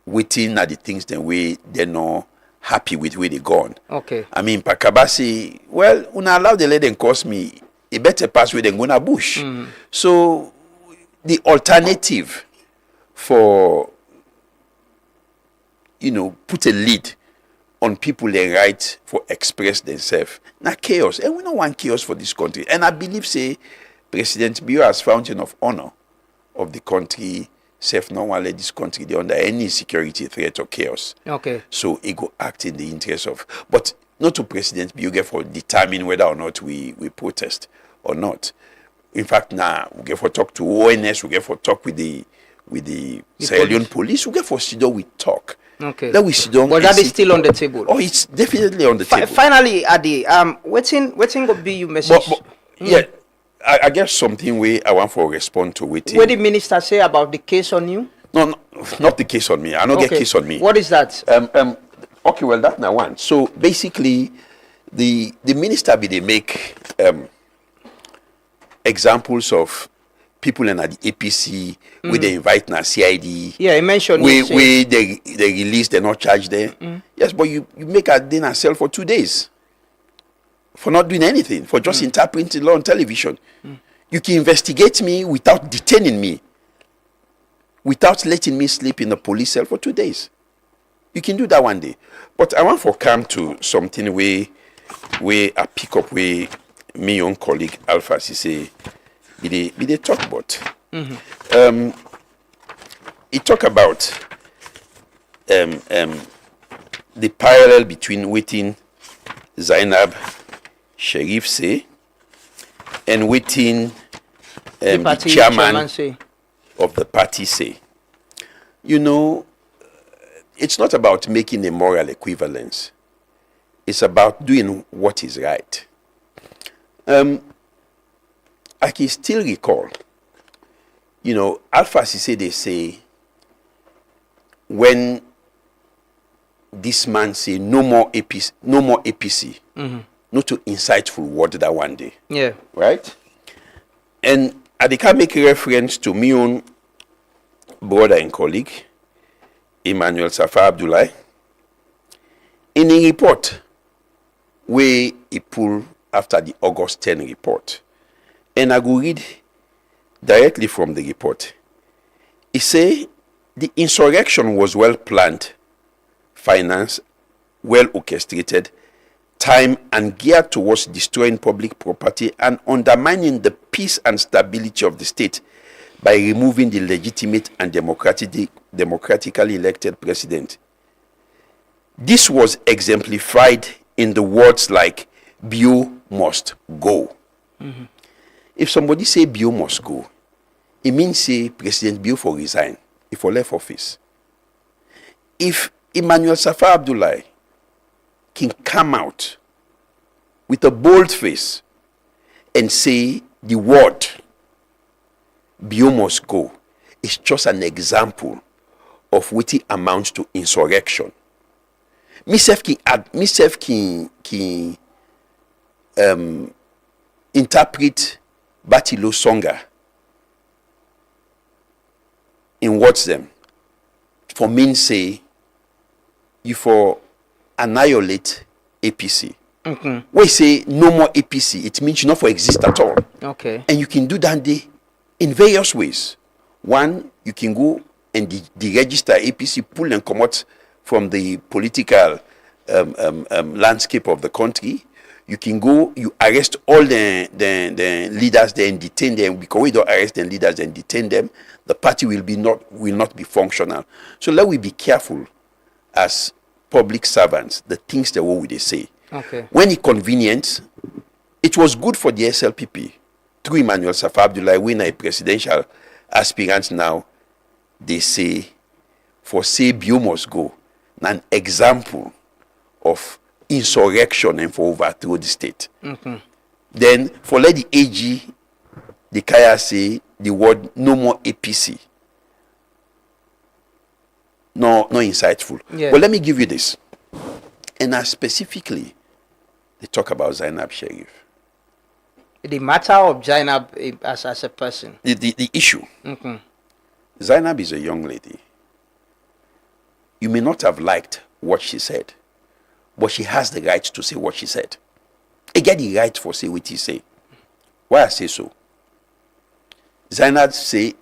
waiting at the things the way they're not happy with where they gone. Okay. I mean, Pakabasi, well, una allow the lady cost me a better pass with them gonna bush. So the alternative for put a lid on people they right for express themselves. Now chaos. And we don't want chaos for this country. And I believe say President Bio as fountain of honor of the country, self no one let this country be under any security threat or chaos. Okay. So it go act in the interest of, but not to President Bio get for determine whether or not we protest or not. In fact, now we get for talk to ONS, we get for talk with the Sierra Leone police, we get for sit down we talk. Okay. Let we sit down. But that is still on the table. Oh, it's definitely on the table. Finally, Adi, waiting go be you message. Yeah, I guess something way I want for respond to waiting. What did the minister say about the case on you? No, not the case on me. I don't get case on me. What is that? Okay, well that now one. So basically, the minister be they make examples of people in the APC where they invite na CID. Yeah, I mentioned where they release, they not charge them. Yes, but you make a dinner sell for 2 days for not doing anything, for just interpreting law on television. You can investigate me without detaining me, without letting me sleep in the police cell for 2 days. You can do that one day. But I want to come to something where I pick up where me own colleague Alpha say be they talk about. He talk about the parallel between waiting Zainab Sharif say and waiting the chairman of the party say. You know, it's not about making a moral equivalence. It's about doing what is right. I can still recall, Alpha Cisse, they say, when this man say no more APC, not to insightful word that one day. Yeah. Right? And I can make a reference to my own brother and colleague, Emmanuel Safa Abdullahi, in a report where he pulled after the August 10 report. And I will read directly from the report. He say the insurrection was well planned, financed, well orchestrated, timed and geared towards destroying public property and undermining the peace and stability of the state by removing the legitimate and democratically elected president. This was exemplified in the words like Bio must go. If somebody say Bio must go, it means say President Bio for resign, if for left office. If Emmanuel Safa Abdullahi can come out with a bold face and say the word Bio must go, it's just an example of what it amounts to insurrection. Myself can interpret Batilo Songa in words them for mean say you for annihilate APC. When you say no more APC, it means you not for exist at all. Okay. And you can do that day in various ways. One, you can go and deregister APC, pull and come out from the political landscape of the country. You can go, you arrest all the leaders there and detain them. Because we don't arrest the leaders and detain them, the party will not be functional. So let we be careful as public servants, the things that what would they say. Okay. When it's convenient, it was good for the SLPP. Through Emmanuel Safa Abdullah, when a presidential aspirant now, they say, for say Bio must go, an example of insurrection and for overthrow the state. Mm-hmm. Then for let the AG, the Kaya say the word no more APC. No insightful. Yeah. But let me give you this. And specifically, they talk about Zainab Sharif. The matter of Zainab as a person. The issue. Mm-hmm. Zainab is a young lady. You may not have liked what she said, but she has the right to say what she said. She get the right for say what he say. Why I say so? Zainab say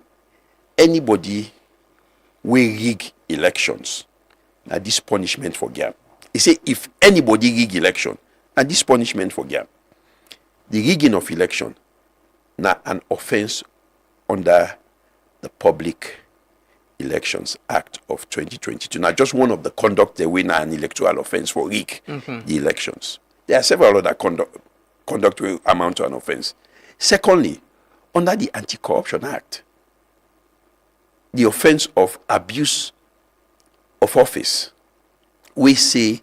anybody will rig elections. Now this punishment for them. He say if anybody rig election, and this punishment for them. The rigging of election now an offense under the Public Elections Act of 2022. Now just one of the conduct they win an electoral offense for rig the elections. There are several other conduct will amount to an offense. Secondly, under the Anti-Corruption Act, the offense of abuse of office, we say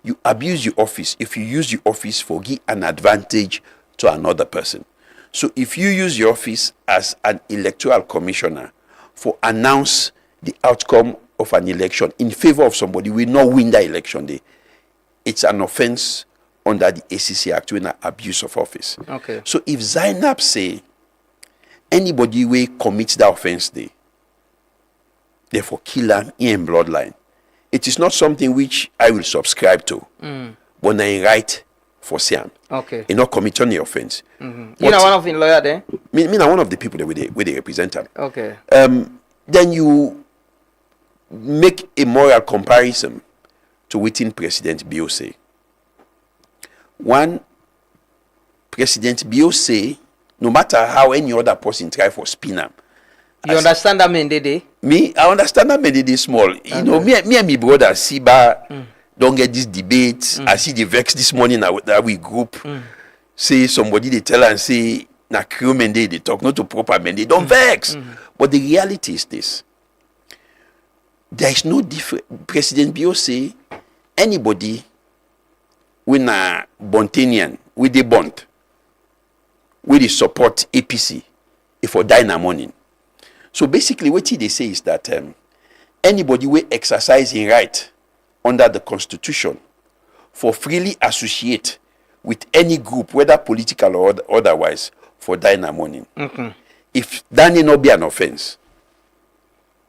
you abuse your office if you use your office for give an advantage to another person. So if you use your office as an electoral commissioner for announce the outcome of an election in favor of somebody will not win that election day, it's an offense under the ACC Act with an abuse of office. Okay. So if Zainab say anybody will commit that offense day, therefore kill them in bloodline, it is not something which I will subscribe to. But I write for Siam. Okay. You not commit any offense. Mm-hmm. You know one of the lawyer there? Me na one of the people that where they represent them. Okay. Then you make a moral comparison to within President Bio say. One, President Bio say, no matter how any other person try for spin am. You understand that man, Dede? Me, I understand that man dey small. Okay. You know, me and my brother Siba don't get this debate. I see the vex this morning that we group. Say somebody they tell and say na crew men they talk, not to proper men they don't vex. But the reality is this. There is no difference. President Bio say anybody when a Bontanian with the bond, with the support APC, if for die na morning. So basically what they say is that anybody will exercise in right under the Constitution for freely associate with any group, whether political or otherwise, for die na morning. If that need not be an offense,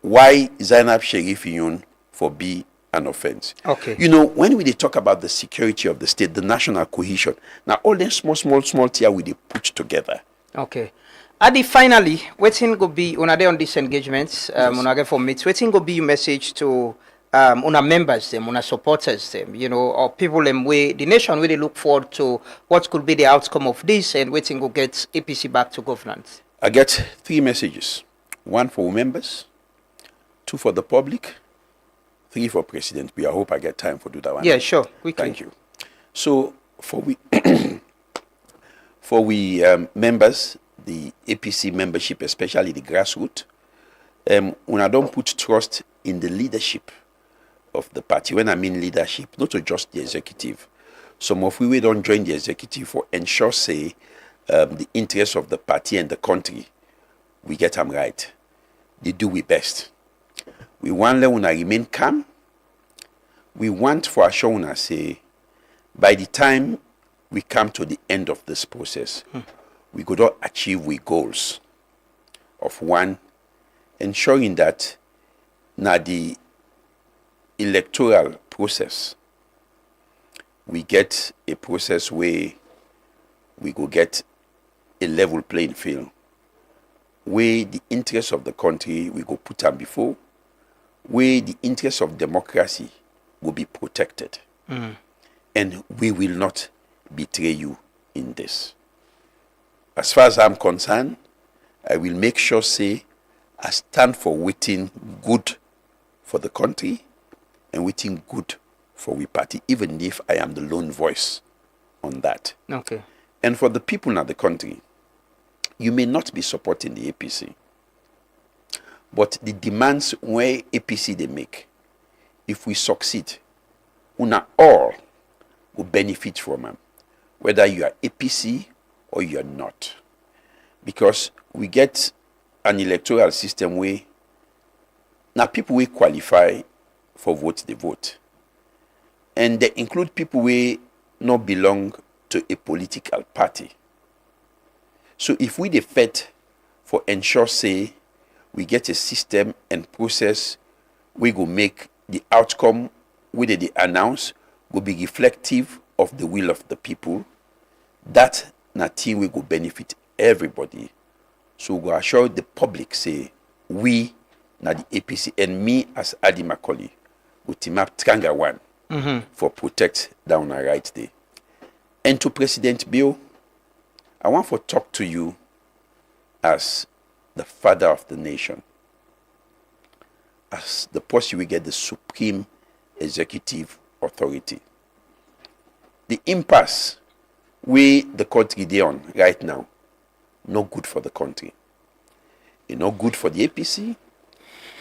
why Zainab Sharif Yun for be an offense? Okay. You know, when we talk about the security of the state, the national cohesion, now all them small tier we they put together. Okay. Adi, finally, waiting go be una day on these engagements, una get for meets, waiting go be your message to una members them, una supporters them, you know, or people them way the nation really look forward to what could be the outcome of this and waiting go get APC back to governance. I get 3 messages. 1 for members, 2 for the public, 3 for President. I hope I get time for do that one. Yeah, sure. Quickly. Thank you. So for we members, the APC membership, especially the grassroots, when I don't put trust in the leadership of the party, when I mean leadership, not to just the executive. Some of we don't join the executive for ensure, say, the interests of the party and the country, we get them right. They do we best. We want them to remain calm. We want for assurance, say, by the time we come to the end of this process, we could not achieve we goals of 1, ensuring that now the electoral process, we get a process where we go get a level playing field where the interests of the country we go put on before, where the interests of democracy will be protected. And we will not betray you in this. As far as I'm concerned, I will make sure say I stand for waiting good for the country and waiting good for we party, even if I am the lone voice on that. Okay. And for the people in the country, you may not be supporting the APC, but the demands where APC they make, if we succeed, una all will benefit from them, whether you are APC or you are not. Because we get an electoral system where now people will qualify for vote, they vote. And they include people who not belong to a political party. So if we defect for ensure say we get a system and process we go make the outcome we they announce will be reflective of the will of the people, that nothing we go benefit everybody. So we go assure the public say we na the APC and me as Adi Macaulay will team up Tranga one for protect down our right day. And to President Bill, I want to talk to you as the father of the nation, as the person we get the supreme executive authority. The impasse we the country they on right now, not good for the country. It's not good for the APC.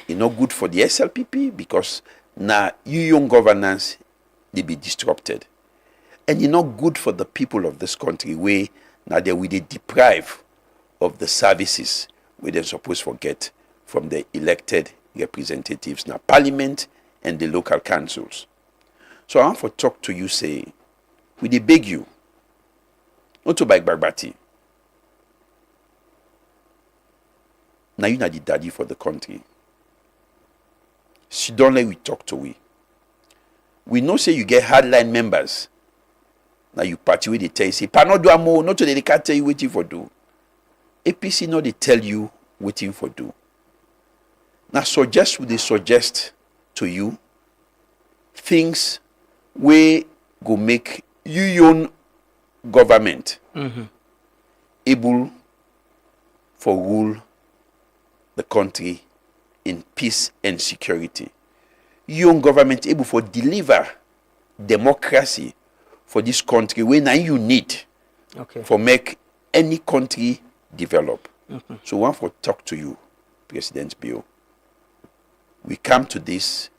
It's not good for the SLPP because now young governance they be disrupted. And it's not good for the people of this country where now they will deprive of the services where they're supposed to get from the elected representatives now parliament and the local councils. So I want to talk to you, say, we they beg you not to buy Bagbati. Now you not the daddy for the country. So don't let we talk to we. We know say you get hardline members. Now you party with the tell you say, "Pa no do amo, not to they can't tell you waiting for do." APC no they tell you waiting for do. Now they suggest to you things where go make you own government able for rule the country in peace and security. Your own government able for deliver democracy for this country where now you need for make any country develop. So I want to talk to you, President Bill. We come to this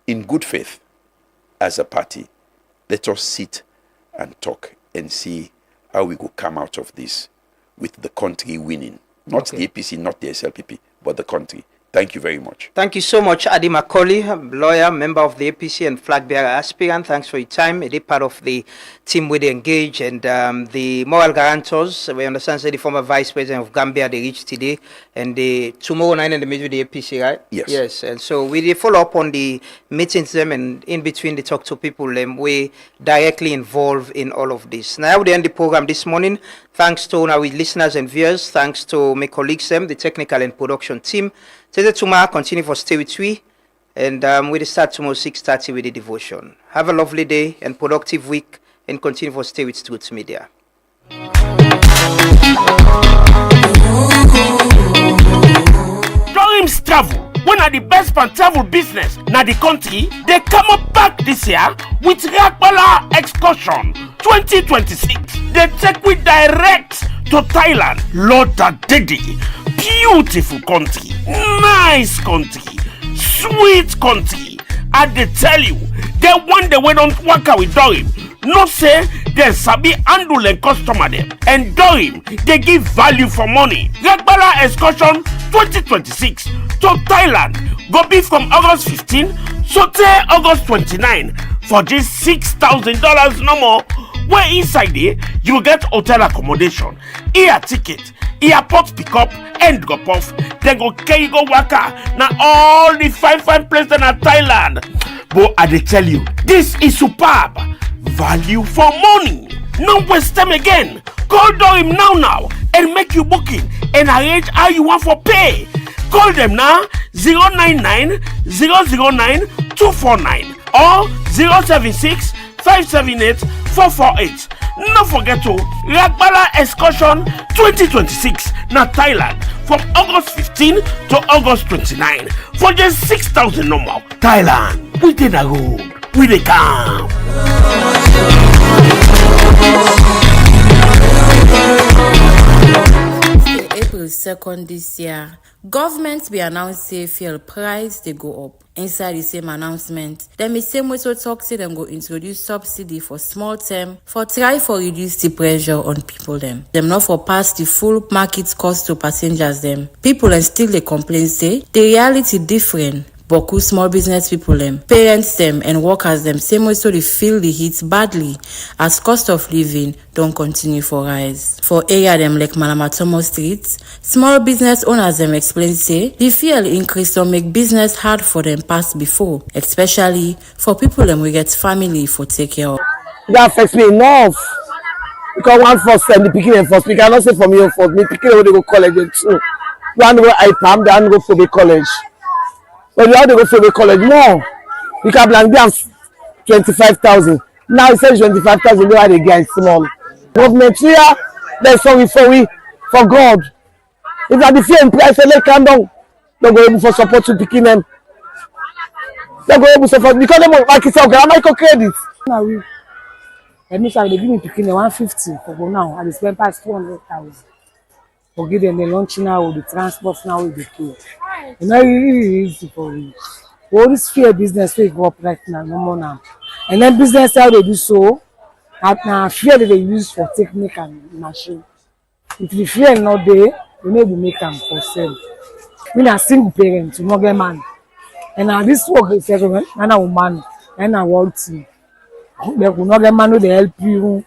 in good faith as a party. Let us sit and talk and see how we go come out of this with the country winning. Not the APC, not the SLPP, but the country. Thank you very much. Thank you so much, Adi Macaulay, lawyer, member of the APC and Flagbearer aspirant. Thanks for your time. It is part of the team with the engage and the moral guarantors. We understand that the former vice president of Gambia, they reached today, and tomorrow night in the middle of the APC, right? Yes. Yes, and so we follow up on the meetings them and in between the talk to people we directly involved in all of this. Now we end the program this morning. Thanks to our listeners and viewers. Thanks to my colleagues, the technical and production team. Today tomorrow, continue for stay with we, and we'll start tomorrow 6:30 with the devotion. Have a lovely day and productive week, and continue for stay with Truth Media. Dreams Travel, one of the best pan travel business na the country, they come up back this year with Electoral Excursion 2026. They take we direct to Thailand. Lord Daddy, beautiful country, nice country, sweet country. And they tell you, they want the way don't work out with Dorim. No say they sabi handle and customer them. And Dorim, they give value for money. Electoral Excursion 2026 to Thailand go be from August 15 to August 29 for this $6,000 no more. Where inside there you will get hotel accommodation, air ticket, airport pickup, and drop off. Then go carry go waka. Now all the fine places in Thailand. But I tell you, this is superb value for money. No waste time again. Call Dorim now. and make you booking and arrange how you want for pay. Call them now 099 009 249 or 076 578 448. No forget to Ragbala Excursion 2026 na Thailand from August 15 to August 29 for just 6,000 normal. Thailand, we did a road, we dey come. April 2nd this year, government be announced say fuel price they go up. Inside the same announcement, dem the same way to talk say dem go introduce subsidy for small term for try for reduce the pressure on people them. Dem not for pass the full market cost to passengers them. People and still they complain say the reality different. Boku small business people them, parents them and workers them same way so they feel the heat badly as cost of living don't continue for rise. For area them like Malamatomo Street, small business owners them explain say the fuel increase don't make business hard for them past before, especially for people them we get family for take care of. That affects me enough because one first send the picking and first we cannot say for me or for me picking when they go college too. One go IPAM, the other go for the college. When you have to go for the college, more. You can blank them 25,000. Now it says 25,000, they are the guys small. Government here, there's sorry for God. If at the fear in price, they calm down. They go able for support to picking them. They go able to support because they want market okay, I might credit. Now we means they give me picking them 150 for go now, and they spend past 200,000. For give them the lunch now, with the transport now, with the key. It's not really easy for you. All this fear business will go up right now, no more now. And then business how they do so, now fear that they use for technique and machine. If the fear not there, they may be make them for sale. We are single parents, you not get man. And now this work is everyone, and a woman, and a world team. They will not get man who they help you.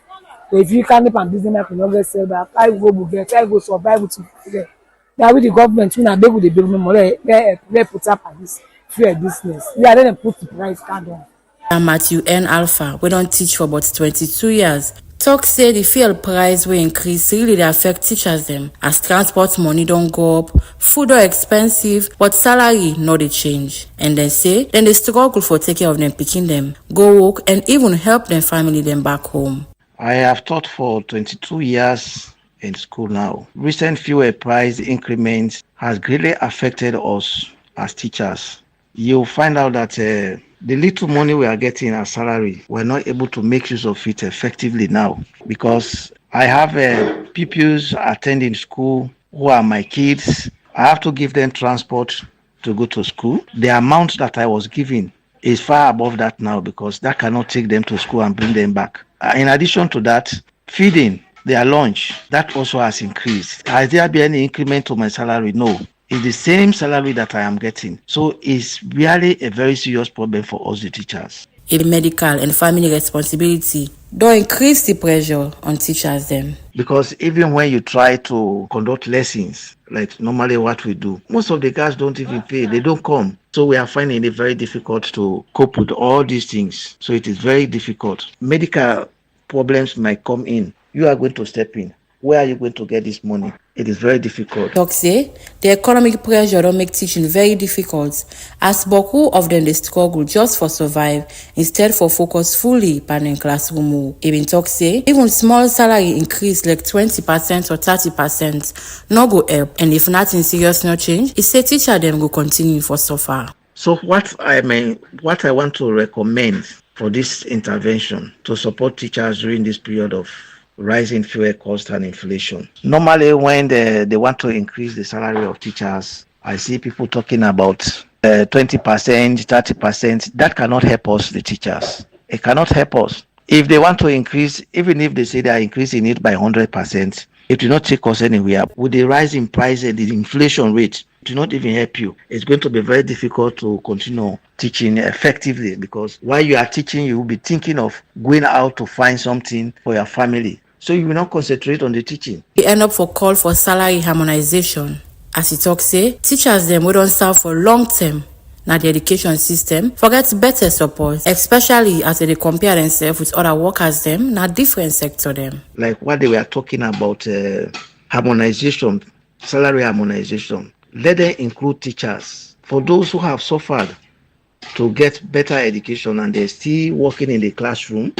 If you can't help business, you not get sell back. I go get, I go survive to get. Now with the government, when they go the build more, they put up at this fair business. Yeah, then they put the price card on. And Matthew N. Alpha, we don't teach for about 22 years. Talk say the fuel price will increase really they affect teachers them as transport money don't go up, food are expensive, but salary no they change. And then say then they struggle for take care of them picking them, go work and even help them family them back home. I have taught for 22 years in school now. Recent fuel price increments has greatly affected us as teachers. You'll find out that the little money we are getting as salary, we're not able to make use of it effectively now because I have pupils attending school who are my kids. I have to give them transport to go to school. The amount that I was giving is far above that now because that cannot take them to school and bring them back. In addition to that, feeding their lunch, that also has increased. Has there been any increment to my salary? No. It's the same salary that I am getting. So it's really a very serious problem for us, the teachers. In medical and family responsibility, don't increase the pressure on teachers them. Because even when you try to conduct lessons, like normally what we do, most of the guys don't even pay. They don't come. So we are finding it very difficult to cope with all these things. So it is very difficult. Medical problems might come in. You are going to step in. Where are you going to get this money? It is very difficult. Doc say the economic pressure don't make teaching very difficult as boku of them they struggle just for survive instead for focus fully in classroom. Even talk say even small salary increase like 20% or 30% no go help, and if nothing serious no change, it say teacher them go continue for so far. So what I want to recommend for this intervention to support teachers during this period of rising fuel cost and inflation. Normally, when they want to increase the salary of teachers, I see people talking about 20%, 30%. That cannot help us, the teachers. It cannot help us. If they want to increase, even if they say they are increasing it by 100%, it will not take us anywhere. With the rise in price and the inflation rate, it will not even help you. It's going to be very difficult to continue teaching effectively because while you are teaching, you will be thinking of going out to find something for your family. So you will not concentrate on the teaching. We end up for call for salary harmonization. As he talk say, teachers them we don't serve for long term. Now the education system forgets better support, especially as they compare themselves with other workers them, now different sector them. Like what they were talking about harmonization, salary harmonization. Let them include teachers. For those who have suffered to get better education and they're still working in the classroom,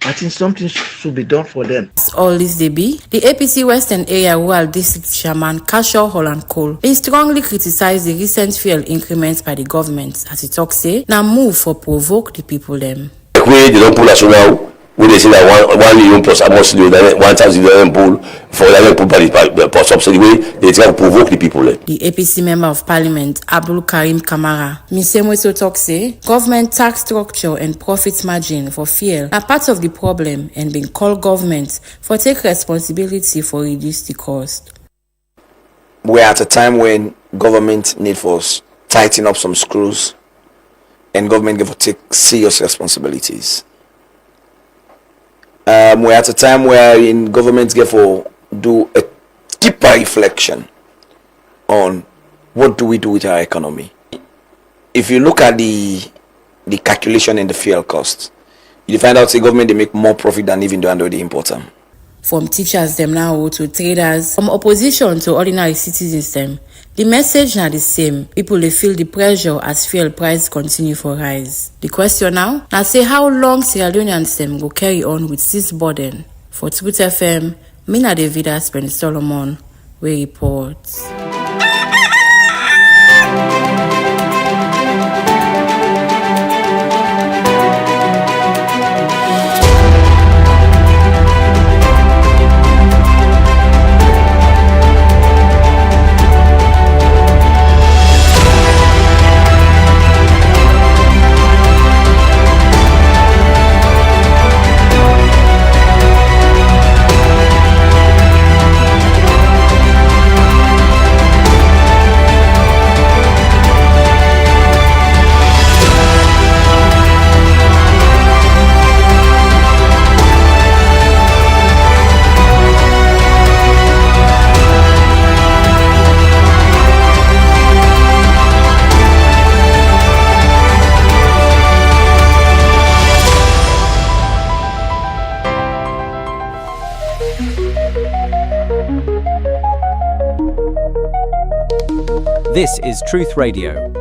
I think something should be done for them. As all this they be, the APC Western Area Rural District Chairman Kashaw Holland Cole been strongly criticized the recent fuel increments by the government as he talks say now move for provoke the people them. They don't pull us now. We they say that 1 million plus almost 1,000 pull for the subsidy way they try to provoke the people. The APC Member of Parliament Abdul Karim Kamara Misemweso talk say government tax structure and profit margin for fuel are part of the problem and been called government for take responsibility for reduce the cost. We're at a time when government need for tighten up some screws and government give for take serious responsibilities. We're at a time where in government get for do a deeper reflection on what do we do with our economy. If you look at the calculation in the fuel cost, you find out the government they make more profit than even though they import them. From teachers them now to traders, from opposition to ordinary citizens them, the message now the same. People they feel the pressure as fuel price continue for rise. The question now say how long Sierra Leoneans them go carry on with this burden. For Truth FM, Mina Davida Spence Solomon, we reports. This is Truth Radio,